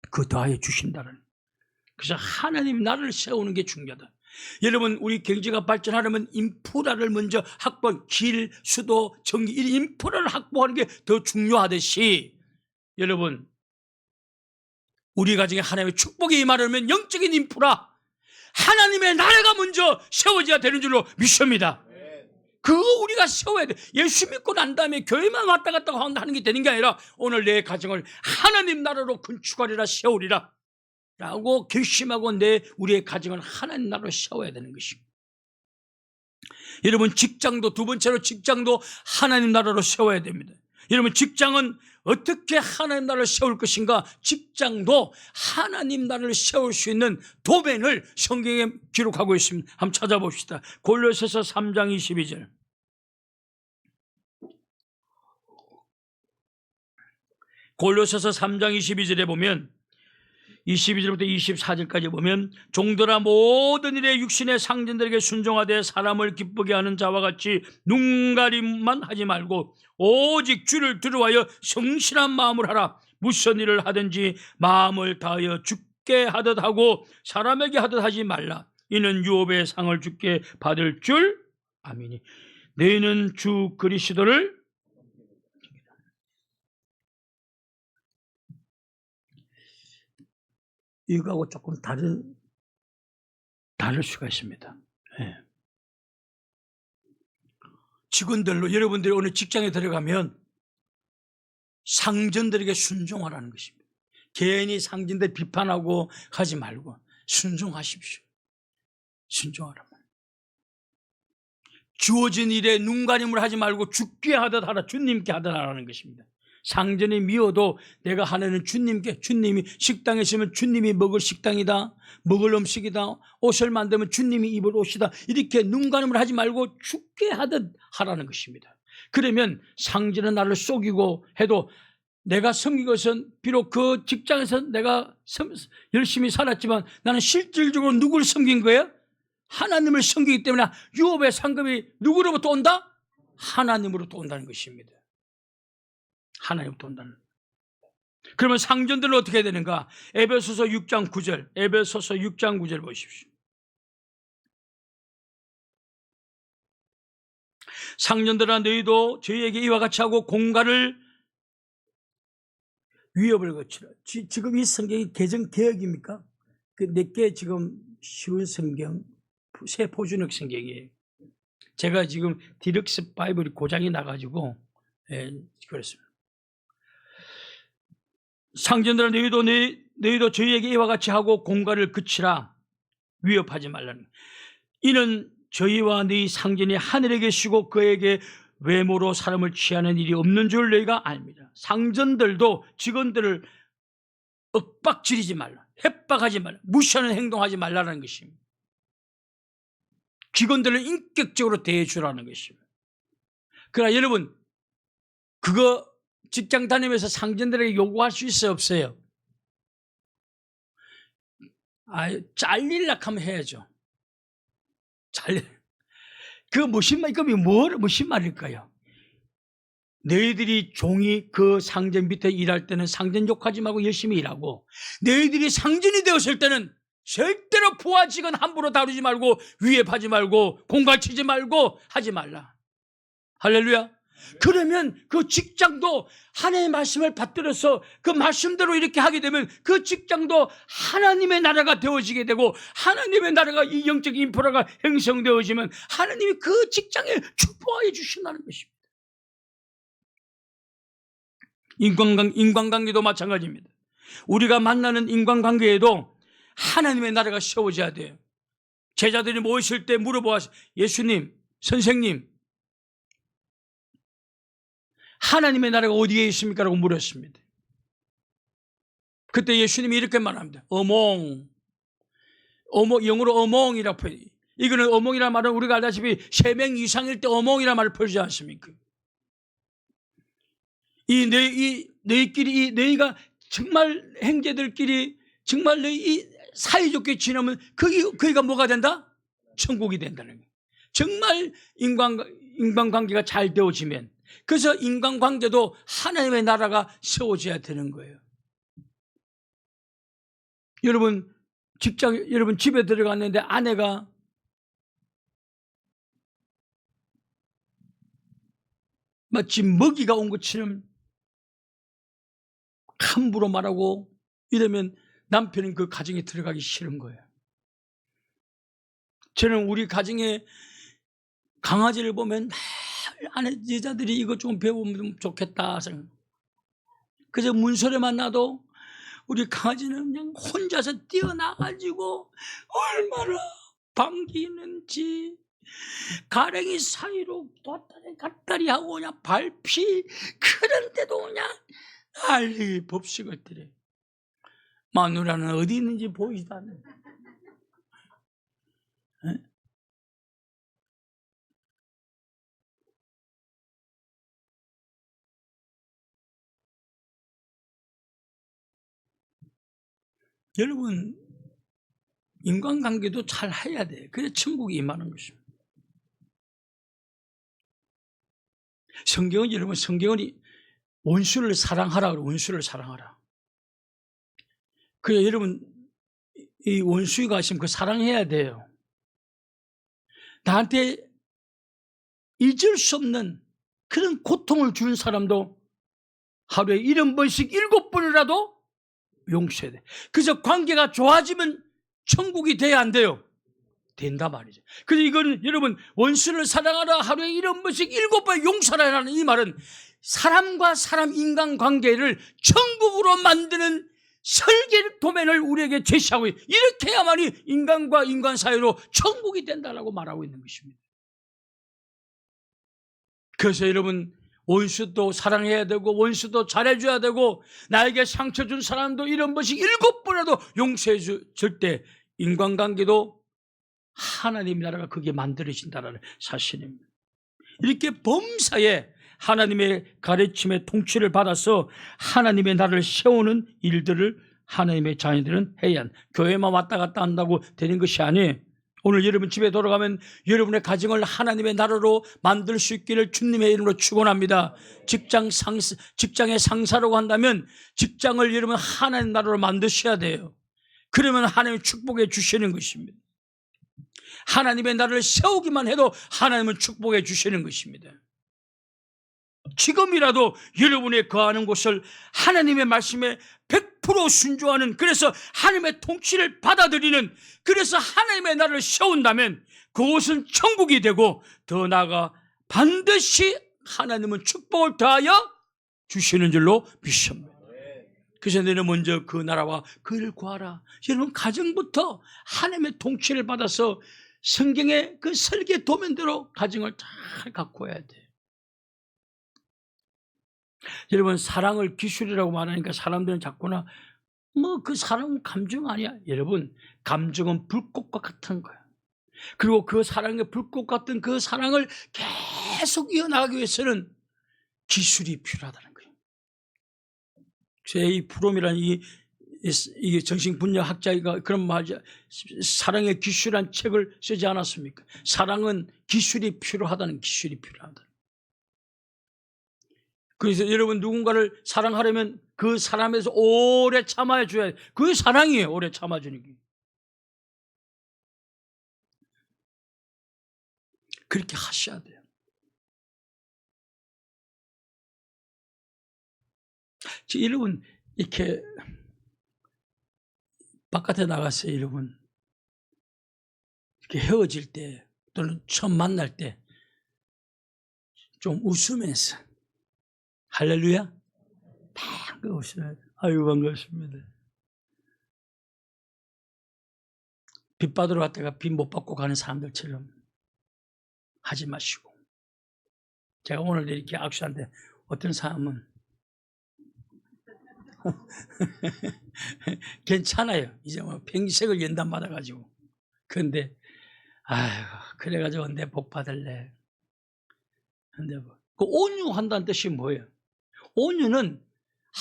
그 더하여 주신다라는. 그래서 하나님 나라를 세우는 게 중요하다. 여러분 우리 경제가 발전하려면 인프라를 먼저 확보, 길, 수도, 전기, 이 인프라를 확보하는 게 더 중요하듯이 여러분 우리 가정에 하나님의 축복이 임하려면 영적인 인프라, 하나님의 나라가 먼저 세워져야 되는 줄로 믿습니다. 그거 우리가 세워야 돼. 예수 믿고 난 다음에 교회만 왔다 갔다 하는 게 되는 게 아니라 오늘 내 가정을 하나님 나라로 건축하리라 세우리라 라고 결심하고 우리의 가정을 하나님 나라로 세워야 되는 것입니다. 여러분 직장도, 두 번째로 직장도 하나님 나라로 세워야 됩니다. 여러분 직장은 어떻게 하나님 나라를 세울 것인가? 직장도 하나님 나라를 세울 수 있는 도면을 성경에 기록하고 있습니다. 한번 찾아봅시다. 골로새서 3장 22절. 골로새서 3장 22절에 보면 22절부터 24절까지 보면 종들아 모든 일에 육신의 상전들에게 순종하되 사람을 기쁘게 하는 자와 같이 눈가림만 하지 말고 오직 주를 두려워하여 성실한 마음을 하라. 무슨 일을 하든지 마음을 다하여 주께 하듯 하고 사람에게 하듯 하지 말라. 이는 유업의 상을 주께 받을 줄 아미니. 너희는 주 그리스도를 이거하고 조금 다를 수가 있습니다. 네. 직원들로 여러분들이 오늘 직장에 들어가면 상전들에게 순종하라는 것입니다. 괜히 상전들 비판하고 하지 말고 순종하십시오. 순종하라. 주어진 일에 눈가림을 하지 말고 주께 하듯 하라. 주님께 하듯 하라는 것입니다. 상전이 미워도 내가 하나는 주님이 식당에 있으면 주님이 먹을 식당이다, 먹을 음식이다, 옷을 만들면 주님이 입을 옷이다, 이렇게 눈가림을 하지 말고 주께 하듯 하라는 것입니다. 그러면 상전은 나를 속이고 해도 내가 섬긴 것은 비록 그 직장에서 내가 열심히 살았지만 나는 실질적으로 누구를 섬긴 거예요? 하나님을 섬기기 때문에 유업의 상급이 누구로부터 온다? 하나님으로부터 온다는 것입니다. 하나님부터 온다는. 그러면 상전들은 어떻게 해야 되는가? 에베소서 6장 9절, 에베소서 6장 9절 보십시오. 상전들아 너희도 저희에게 이와 같이 하고 공갈을 위협을 거치라. 지금 이 성경이 개정 개혁입니까? 내게 지금 쉬운 성경, 새 포준역 성경이에요. 제가 지금 디럭스 바이블이 고장이 나가지고 그렇습니다. 상전들아 너희도 저희에게 이와 같이 하고 공갈을 그치라. 위협하지 말라는. 이는 저희와 너희 상전이 하늘에 계시고 그에게 외모로 사람을 취하는 일이 없는 줄 너희가 압니다. 상전들도 직원들을 윽박지르지 말라, 협박하지 말라, 무시하는 행동하지 말라는 것입니다. 직원들을 인격적으로 대해주라는 것입니다. 그러나 여러분, 그거 직장 다니면서 상전들에게 요구할 수 있어요, 없어요? 잘릴라 하면 해야죠. 그거 무슨 말일까요? 너희들이 종이 그 상전 밑에 일할 때는 상전 욕하지 말고 열심히 일하고, 너희들이 상전이 되었을 때는 절대로 부하 직원 함부로 다루지 말고 위협하지 말고 공갈치지 말고 하지 말라. 할렐루야. 그러면 그 직장도 하나님의 말씀을 받들어서 그 말씀대로 이렇게 하게 되면 그 직장도 하나님의 나라가 되어지게 되고, 하나님의 나라가 이 영적 인프라가 형성되어지면 하나님이 그 직장에 축복하여 주신다는 것입니다. 인간관계도 마찬가지입니다. 우리가 만나는 인간관계에도 하나님의 나라가 세워져야 돼요. 제자들이 모였을 때 물어보았어요. 예수님, 선생님, 하나님의 나라가 어디에 있습니까? 라고 물었습니다. 그때 예수님이 이렇게 말합니다. 영어로 어몽이라고 표현해요. 이거는 어몽이라는 말은 우리가 알다시피 3명 이상일 때 어몽이라는 말을 표현하지 않습니까? 너희가 정말 형제들끼리 정말 너희 사이좋게 지내면 거기가 뭐가 된다? 천국이 된다는 거예요. 정말 인간관계가 잘 되어지면, 그래서 인간관계도 하나님의 나라가 세워져야 되는 거예요. 여러분 집에 들어갔는데 아내가 마치 먹이가 온 것처럼 함부로 말하고 이러면 남편은 그 가정에 들어가기 싫은 거예요. 저는 우리 가정에 강아지를 보면 아내 여자들이 이거 좀 배우면 좋겠다 생각. 그래서 문소리만 나도 우리 강아지는 그냥 혼자서 뛰어나가지고 얼마나 반기는지, 가랭이 사이로 왔다리 갔다리 하고 그냥 밟히, 그런데도 그냥 난리 법식을 들여. 마누라는 어디 있는지 보이지도 않아요. 여러분, 인간관계도 잘 해야 돼요. 그래야 천국이 임하는 것입니다. 성경은 원수를 사랑하라. 원수를 사랑하라. 그래, 여러분, 이 원수가 있으면 그 사랑해야 돼요. 나한테 잊을 수 없는 그런 고통을 주는 사람도 하루에 70번씩 7번이라도 용서해야 돼. 그래서 관계가 좋아지면 천국이 돼야 안 돼요? 된다 말이죠. 그래서 이거는 여러분, 원수를 사랑하라 하루에 70번씩 7번 용서하라는 이 말은 사람과 사람 인간관계를 천국으로 만드는 설계 도면을 우리에게 제시하고, 이렇게 해야만이 인간과 인간 사이로 천국이 된다라고 말하고 있는 것입니다. 그래서 여러분, 원수도 사랑해야 되고 원수도 잘해줘야 되고, 나에게 상처 준 사람도 70번씩 7번이라도 용서해 줄 때 인간관계도 하나님 나라가 그게 만들어진다는 사실입니다. 이렇게 범사에 하나님의 가르침의 통치를 받아서 하나님의 나라를 세우는 일들을 하나님의 자녀들은 해야 한다. 교회만 왔다 갔다 한다고 되는 것이 아니에요. 오늘 여러분 집에 돌아가면 여러분의 가정을 하나님의 나라로 만들 수 있기를 주님의 이름으로 축원합니다. 직장의 상사라고 한다면 직장을 여러분 하나님 나라로 만드셔야 돼요. 그러면 하나님이 축복해 주시는 것입니다. 하나님의 나라를 세우기만 해도 하나님은 축복해 주시는 것입니다. 지금이라도 여러분의 거하는 곳을 하나님의 말씀에 100% 순종하는, 그래서 하나님의 통치를 받아들이는, 그래서 하나님의 나라를 세운다면 그곳은 천국이 되고, 더 나아가 반드시 하나님은 축복을 더하여 주시는 줄로 믿습니다. 그래서 너는 먼저 그 나라와 그를 구하라. 여러분, 가정부터 하나님의 통치를 받아서 성경의 그 설계 도면대로 가정을 잘 가꾸어야 돼요. 여러분, 사랑을 기술이라고 말하니까 사람들은 자꾸나 뭐 그 사랑은 감정 아니야. 여러분, 감정은 불꽃과 같은 거야. 그리고 그 사랑의 불꽃 같은 그 사랑을 계속 이어나가기 위해서는 기술이 필요하다는 거예요. 이 프롬이라는 이게 정신분야학자가 그런 말이죠. 사랑의 기술이라는 책을 쓰지 않았습니까? 사랑은 기술이 필요하다는, 기술이 필요하다. 그래서 여러분, 누군가를 사랑하려면 그 사람에서 오래 참아야 줘야 돼. 그게 사랑이에요. 오래 참아주는 게. 그렇게 하셔야 돼요. 여러분, 이렇게 바깥에 나가서 여러분 이렇게 헤어질 때 또는 처음 만날 때 좀 웃으면서 할렐루야 딱 웃으면서 아유 반갑습니다. 빚 받으러 갔다가 빚 못 받고 가는 사람들처럼 하지 마시고, 제가 오늘 이렇게 악수하는데 어떤 사람은 괜찮아요. 이제 뭐 평생을 연단 받아가지고. 그런데 아유 그래가지고 내 복 받을래. 근데 뭐 그 온유한다는 뜻이 뭐예요? 온유는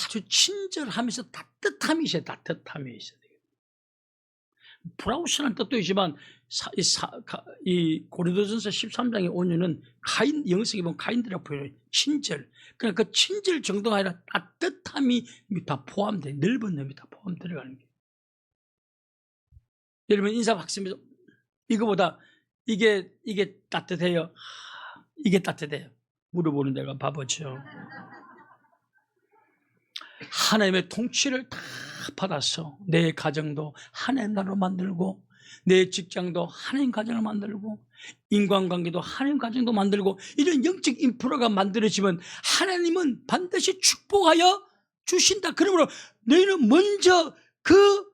아주 친절하면서 따뜻함이 있어요. 따뜻함이 있어야 돼요. 브라우스라는 뜻도 있지만 이 고린도전서 13장의 온유는 영성에 보면 카인드라고 표현해요. 친절. 그러니까 그 친절 정도가 아니라 따뜻함이 다 포함돼요. 넓은 의미 다 포함 들어가는 게. 여러분, 인사 박습니다. 이거보다 이게 따뜻해요. 이게 따뜻해요. 물어보는 데가 바보죠. 하나님의 통치를 다 받아서 내 가정도 하나님 나라로 만들고, 내 직장도 하나님 가정을 만들고, 인간관계도 하나님 가정도 만들고, 이런 영적 인프라가 만들어지면 하나님은 반드시 축복하여 주신다. 그러므로 너희는 먼저 그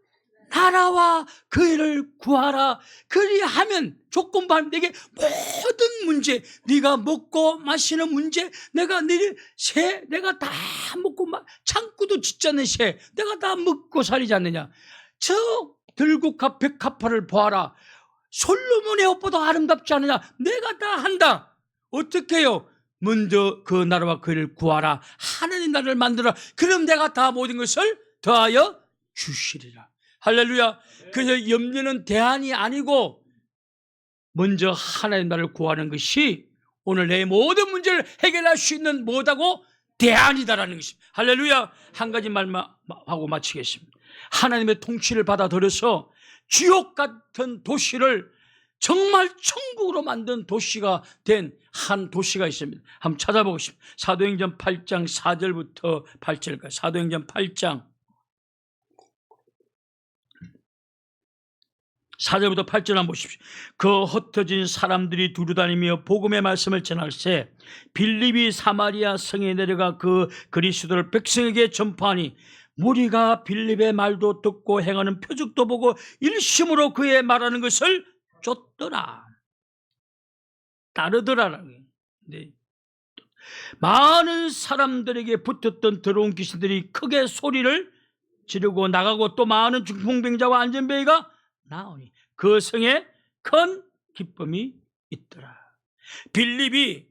나라와 그 일을 구하라. 그리하면 조건반 내게 모든 문제, 네가 먹고 마시는 문제, 내가 내가 다 먹고 창고도 짓지 않는 새 내가 다 먹고 살이지 않느냐. 저 들국화 백합화를 보아라. 솔로몬의 옷보다 아름답지 않느냐. 내가 다 한다. 어떻게 해요? 먼저 그 나라와 그 일을 구하라. 하나님 나라를 만들어라. 그럼 내가 다 모든 것을 더하여 주시리라. 할렐루야. 그래서 염려는 대안이 아니고 먼저 하나님 나라를 구하는 것이 오늘 내 모든 문제를 해결할 수 있는 뭐다고? 대안이다라는 것입니다. 할렐루야. 한 가지 말만 하고 마치겠습니다. 하나님의 통치를 받아들여서 지옥 같은 도시를 정말 천국으로 만든 도시가 된 한 도시가 있습니다. 한번 찾아보겠습니다. 사도행전 8장 4절부터 8절까지. 사도행전 8장 4절부터 8절 한번 보십시오. 그 흩어진 사람들이 두루다니며 복음의 말씀을 전할세 빌립이 사마리아 성에 내려가 그 그리스도를 백성에게 전파하니 무리가 빌립의 말도 듣고 행하는 표적도 보고 일심으로 그의 말하는 것을 쫓더라. 따르더라. 네. 많은 사람들에게 붙었던 더러운 귀신들이 크게 소리를 지르고 나가고 또 많은 중풍병자와 안전병이가 나오니 그 성에 큰 기쁨이 있더라. 빌립이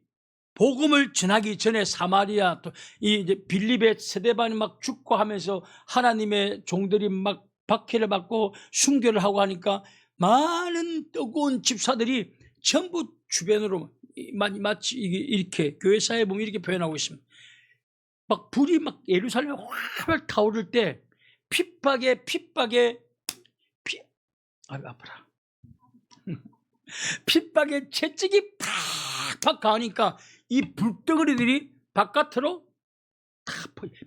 복음을 전하기 전에 사마리아, 이제 빌립의 세대반이 막 죽고 하면서 하나님의 종들이 막 박해를 받고 순교를 하고 하니까 많은 뜨거운 집사들이 전부 주변으로 마치 이렇게 교회사에 보면 이렇게 표현하고 있습니다. 막 불이 막 예루살렘에 활활 타오를 때 핍박에 아파라. 핍박에 채찍이 팍팍 가니까 이 불덩어리들이 바깥으로 다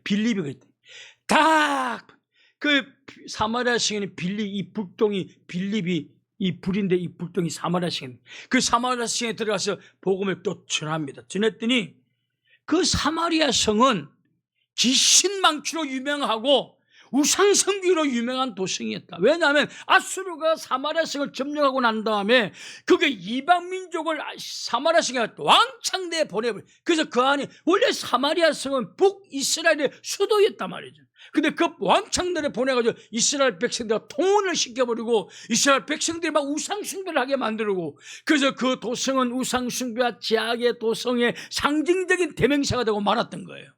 빌립이 그랬대. 다 그 사마리아 시인이 이 불똥이 빌립이 이 불인데 이 불똥이 사마리아 시인. 그 사마리아 시에 들어가서 복음을 또 전합니다. 전했더니 그 사마리아 성은 귀신망치로 유명하고 우상숭배로 유명한 도성이었다. 왜냐하면 아수르가 사마리아 성을 점령하고 난 다음에 그게 이방 민족을 사마리아 성에 왕창대에 보내버려. 그래서 그 안에 원래 사마리아 성은 북이스라엘의 수도였단 말이죠. 근데 그 왕창대에 보내가지고 이스라엘 백성들과 통혼을 시켜버리고 이스라엘 백성들이 막 우상숭배를 하게 만들고, 그래서 그 도성은 우상숭배와 제약의 도성의 상징적인 대명사가 되고 말았던 거예요.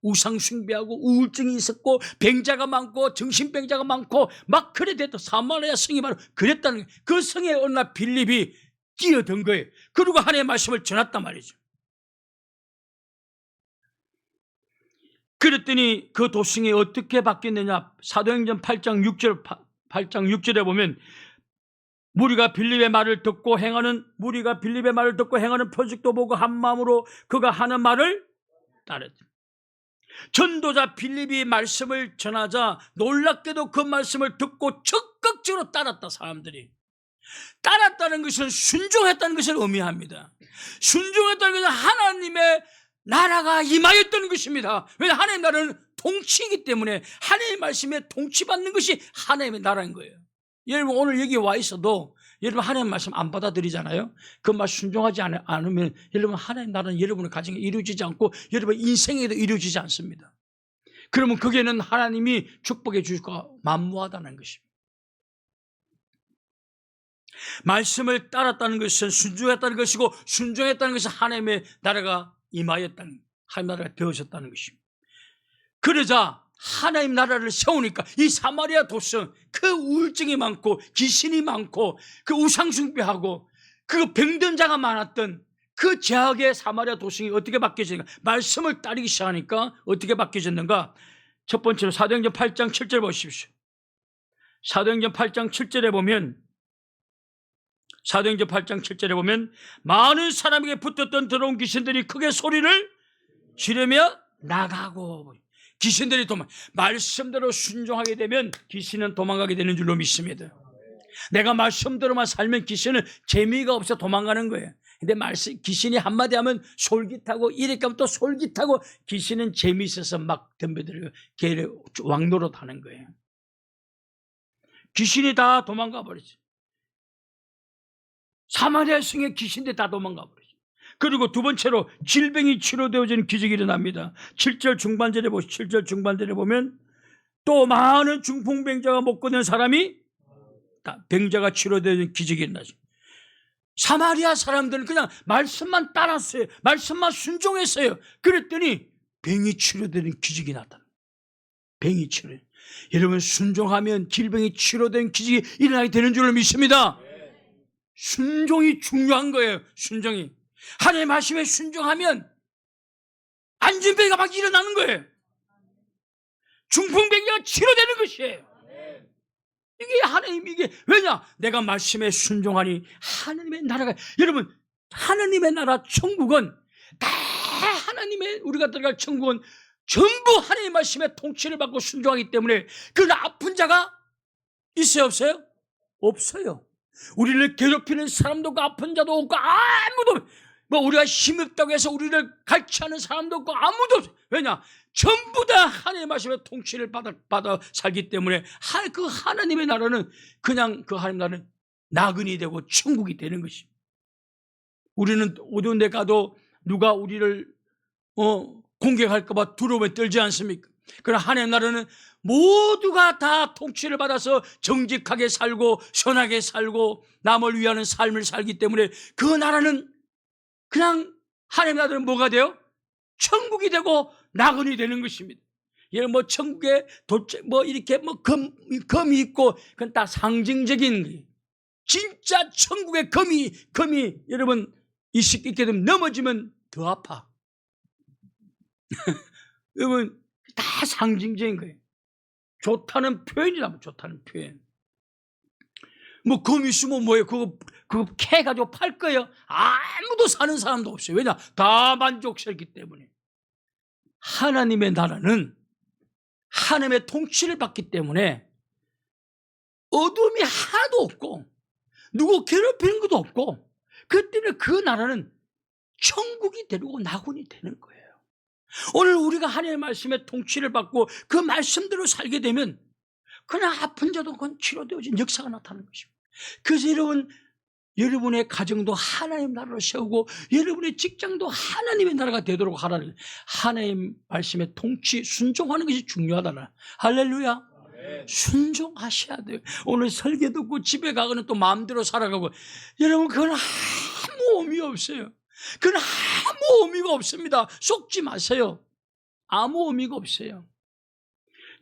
우상숭배하고 우울증이 있었고 병자가 많고 정신병자가 많고 막 그래 됐다. 사마리아 성이 바로 그랬다는 거예요. 그 성에 어느 날 빌립이 뛰어든 거예요. 그리고 하나님의 말씀을 전했단 말이죠. 그랬더니 그 도성이 어떻게 바뀌었느냐. 사도행전 8장 6절에 보면 무리가 빌립의 말을 듣고 행하는 표적도 보고 한 마음으로 그가 하는 말을 따르더라. 전도자 빌립이 말씀을 전하자 놀랍게도 그 말씀을 듣고 적극적으로 따랐다. 사람들이 따랐다는 것은 순종했다는 것을 의미합니다. 순종했다는 것은 하나님의 나라가 임하였다는 것입니다. 왜냐하면 하나님의 나라는 통치이기 때문에 하나님의 말씀에 통치받는 것이 하나님의 나라인 거예요. 여러분 오늘 여기 와 있어도 여러분 하나님의 말씀 안 받아들이잖아요. 그 말 순종하지 않으면 여러분 하나님의 나라는 여러분의 가정에 이루어지지 않고 여러분 인생에도 이루어지지 않습니다. 그러면 거기에는 하나님이 축복해 주실 것과 만무하다는 것입니다. 말씀을 따랐다는 것은 순종했다는 것이고, 순종했다는 것은 하나님의 나라가 임하였다는, 하나님의 나라가 되어졌다는 것입니다. 그러자 하나님 나라를 세우니까 이 사마리아 도성, 그 우울증이 많고 귀신이 많고 그 우상숭배하고 그 병든 자가 많았던 그 제약의 사마리아 도성이 어떻게 바뀌어지는가. 말씀을 따르기 시작하니까 어떻게 바뀌어졌는가. 첫 번째로 사도행전 8장 7절 보십시오. 사도행전 8장 7절에 보면 많은 사람에게 붙었던 더러운 귀신들이 크게 소리를 지르며 나가고, 귀신들이 말씀대로 순종하게 되면 귀신은 도망가게 되는 줄로 믿습니다. 내가 말씀대로만 살면 귀신은 재미가 없어 도망가는 거예요. 근데 귀신이 한마디 하면 솔깃하고 이렇게 하면 또 솔깃하고, 귀신은 재미있어서 막 덤벼들고 개를 왕노릇 하는 거예요. 귀신이 다 도망가 버리지. 사마리아 성에 귀신들이 다 도망가 버리죠. 그리고 두 번째로 질병이 치료되어지는 기적이 일어납니다. 7절 중반절에 보면 또 많은 중풍병자가 못 끊는 사람이 병자가 치료되어지는 기적이 일어나죠. 사마리아 사람들은 그냥 말씀만 따랐어요. 말씀만 순종했어요. 그랬더니 병이 치료되는 기적이 나타납니다. 병이 치료. 여러분 순종하면 질병이 치료되는 기적이 일어나게 되는 줄로 믿습니다. 순종이 중요한 거예요. 순종이. 하나님의 말씀에 순종하면 안진병이가 막 일어나는 거예요. 중풍병이가 치료되는 것이에요. 이게 하나님, 이게 왜냐? 내가 말씀에 순종하니 하나님의 나라가, 여러분 하나님의 나라 천국은 다 하나님의, 우리가 들어갈 천국은 전부 하나님의 말씀에 통치를 받고 순종하기 때문에 그 아픈 자가 있어요 없어요? 없어요. 우리를 괴롭히는 사람도 없고 아픈 자도 없고 아무도, 우리가 힘없다고 해서 우리를 갈취하는 사람도 없고 아무도 없어요. 왜냐? 전부 다 하나님의 말씀에 통치를 받아 살기 때문에 그 하나님의 나라는 그냥, 그 하나님의 나라는 나그네 되고 천국이 되는 것입니다. 우리는 어두운 데 가도 누가 우리를 공격할까 봐 두려움에 떨지 않습니까? 그러나 하나님의 나라는 모두가 다 통치를 받아서 정직하게 살고 선하게 살고 남을 위하는 삶을 살기 때문에 그 나라는 그냥, 하나님의 나라는 뭐가 돼요? 천국이 되고 나그네 되는 것입니다. 여러분 천국에 이렇게 금이 있고 그건 다 상징적인 거예요. 진짜 천국의 금이 여러분 있게 되면 넘어지면 더 아파. 여러분 다 상징적인 거예요. 좋다는 표현이라면 좋다는 표현. 금 있으면 뭐예요? 그거 캐가지고 팔 거예요? 아무도 사는 사람도 없어요. 왜냐? 다 만족스럽기 때문에. 하나님의 나라는 하나님의 통치를 받기 때문에 어둠이 하나도 없고 누구 괴롭히는 것도 없고, 그 때문에 그 나라는 천국이 되고 낙원이 되는 거예요. 오늘 우리가 하나님의 말씀에 통치를 받고 그 말씀대로 살게 되면 그냥 아픈 자도 그건 치료되어진 역사가 나타나는 것입니다. 그래서 여러분의 가정도 하나님 나라로 세우고 여러분의 직장도 하나님의 나라가 되도록 하라는 하나님 말씀에 통치 순종하는 것이 중요하다나. 할렐루야. 순종하셔야 돼요. 오늘 설교 듣고 집에 가거나 또 마음대로 살아가고, 여러분 그건 아무 의미 없어요. 그건 아무 의미가 없습니다. 속지 마세요. 아무 의미가 없어요.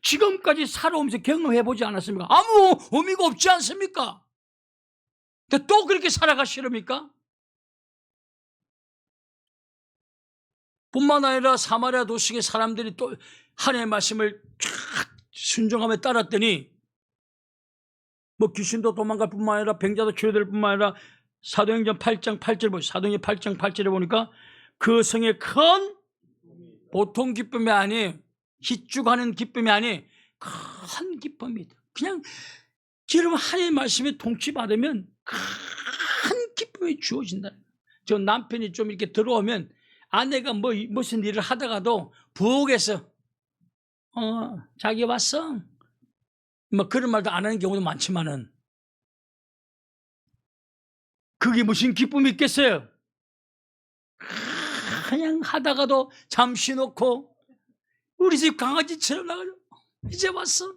지금까지 살아오면서 경험해보지 않았습니까? 아무 의미가 없지 않습니까? 근데 또 그렇게 살아가시렵니까? 뿐만 아니라 사마리아 도시의 사람들이 또 하나님의 말씀을 쫙 순종하며 따랐더니 뭐 귀신도 도망갈 뿐만 아니라 병자도 치료될 뿐만 아니라 사도행전 8장 8절 보시죠. 사도행전 8장 8절에 보니까 그 성에 큰 보통 기쁨이 아니, 희죽하는 기쁨이 아니 큰 기쁨이다. 그냥 여러분 하나님의 말씀에 통치받으면 큰 기쁨이 주어진다. 저 남편이 좀 이렇게 들어오면 아내가 무슨 일을 하다가도 부엌에서 자기 왔어? 뭐 그런 말도 안 하는 경우도 많지만은 그게 무슨 기쁨이 있겠어요? 그냥 하다가도 잠시 놓고 우리 집 강아지처럼 나가죠. 이제 왔어?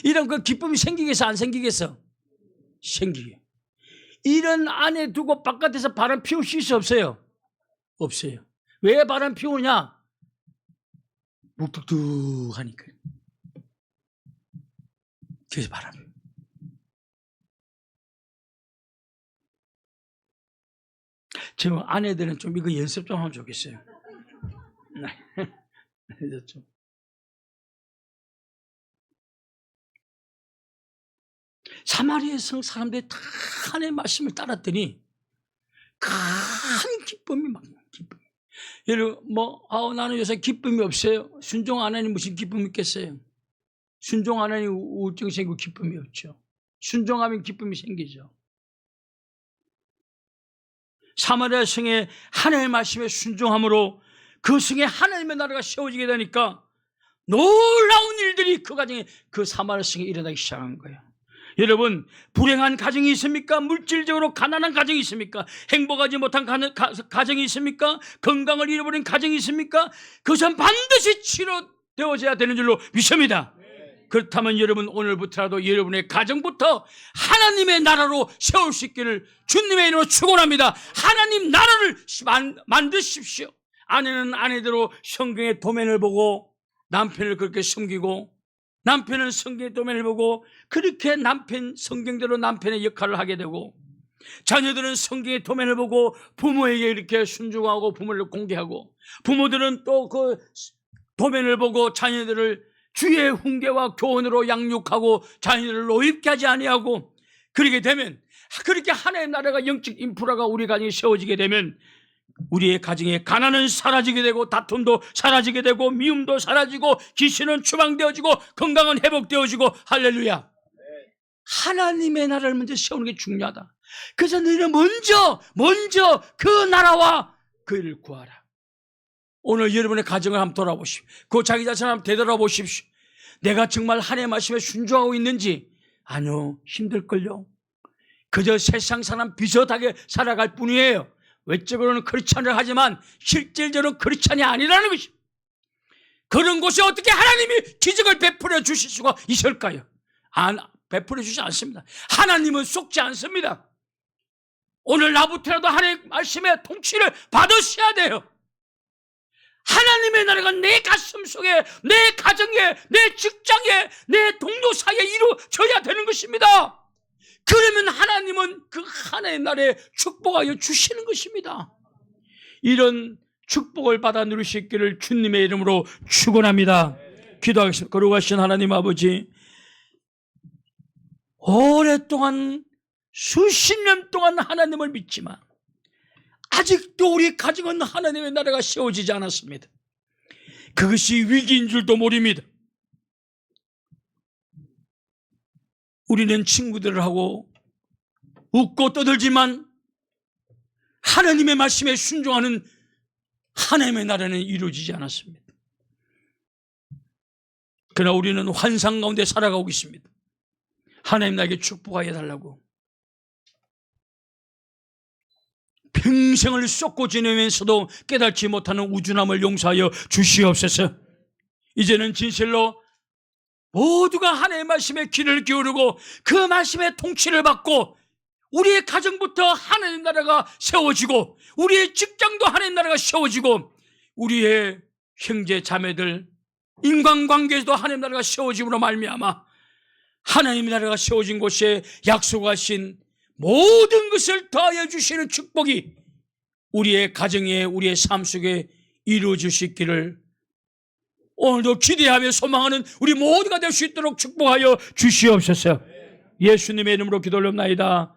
이런 그 기쁨이 생기겠어 안 생기겠어? 생기게. 이런 안에 두고 바깥에서 바람 피우실 수 없어요? 없어요. 왜 바람 피우냐? 묵뚝뚝하니까. 그래서 바람. 저 아내들은 좀 이거 연습 좀 하면 좋겠어요. 좀. 사마리아 성 사람들이 다 하나님의 말씀을 따랐더니 큰 기쁨이 막 기쁨. 여러분 나는 요새 기쁨이 없어요. 순종 안 하니 무슨 기쁨이 있겠어요? 순종 안 하니 우울증 생기고 기쁨이 없죠. 순종하면 기쁨이 생기죠. 사마리아 성에 하나님의 말씀에 순종함으로 그 성에 하나님의 나라가 세워지게 되니까 놀라운 일들이 그 가정에, 그 사마리아 성에 일어나기 시작한 거예요. 여러분, 불행한 가정이 있습니까? 물질적으로 가난한 가정이 있습니까? 행복하지 못한 가정이 있습니까? 건강을 잃어버린 가정이 있습니까? 그것은 반드시 치료되어져야 되는 줄로 믿습니다. 그렇다면 여러분, 오늘부터라도 여러분의 가정부터 하나님의 나라로 세울 수 있기를 주님의 이름으로 축원합니다. 하나님 나라를 만드십시오. 아내는 아내대로 성경의 도면을 보고 남편을 그렇게 섬기고, 남편은 성경의 도면을 보고 그렇게 성경대로 남편의 역할을 하게 되고, 자녀들은 성경의 도면을 보고 부모에게 이렇게 순종하고 부모를 공개하고, 부모들은 또 그 도면을 보고 자녀들을 주의 훈계와 교훈으로 양육하고 자녀들을 노입게 하지 아니하고, 그렇게 되면, 그렇게 하나의 나라가, 영적 인프라가 우리 가정에 세워지게 되면 우리의 가정에 가난은 사라지게 되고, 다툼도 사라지게 되고, 미움도 사라지고, 귀신은 추방되어지고, 건강은 회복되어지고. 할렐루야. 하나님의 나라를 먼저 세우는 게 중요하다. 그래서 너희는 먼저 그 나라와 그 일을 구하라. 오늘 여러분의 가정을 한번 돌아보십시오. 그 자기 자신을 한번 되돌아보십시오. 내가 정말 하나님의 말씀에 순종하고 있는지. 아니요, 힘들걸요. 그저 세상 사람 비슷하게 살아갈 뿐이에요. 외적으로는 크리스찬을 하지만 실질적으로는 크리스찬이 아니라는 것입니다. 그런 곳에 어떻게 하나님이 기적을 베풀어 주실 수가 있을까요? 베풀어 주지 않습니다. 하나님은 속지 않습니다. 오늘 나부터라도 하나님의 말씀의 통치를 받으셔야 돼요. 하나님의 나라가 내 가슴 속에, 내 가정에, 내 직장에, 내 동료 사이에 이루어져야 되는 것입니다. 그러면 하나님은 그 하나의 나라에 축복하여 주시는 것입니다. 이런 축복을 받아 누리실 길을 주님의 이름으로 축원합니다. 기도하겠습니다. 거룩하신 하나님 아버지, 오랫동안 수십 년 동안 하나님을 믿지만 아직도 우리 가정은 하나님의 나라가 세워지지 않았습니다. 그것이 위기인 줄도 모릅니다. 우리는 친구들을 하고 웃고 떠들지만 하나님의 말씀에 순종하는 하나님의 나라는 이루어지지 않았습니다. 그러나 우리는 환상 가운데 살아가고 있습니다. 하나님 나에게 축복하여 달라고. 평생을 쏟고 지내면서도 깨닫지 못하는 우준함을 용서하여 주시옵소서. 이제는 진실로 모두가 하나님의 말씀에 귀를 기울이고 그 말씀의 통치를 받고 우리의 가정부터 하나님 나라가 세워지고 우리의 직장도 하나님 나라가 세워지고 우리의 형제 자매들 인간관계에서도 하나님 나라가 세워짐으로 말미암아 하나님 나라가 세워진 곳에 약속하신 모든 것을 더하여 주시는 축복이 우리의 가정에 우리의 삶 속에 이루어질 수 있기를 오늘도 기대하며 소망하는 우리 모두가 될 수 있도록 축복하여 주시옵소서. 예수님의 이름으로 기도 올립나이다.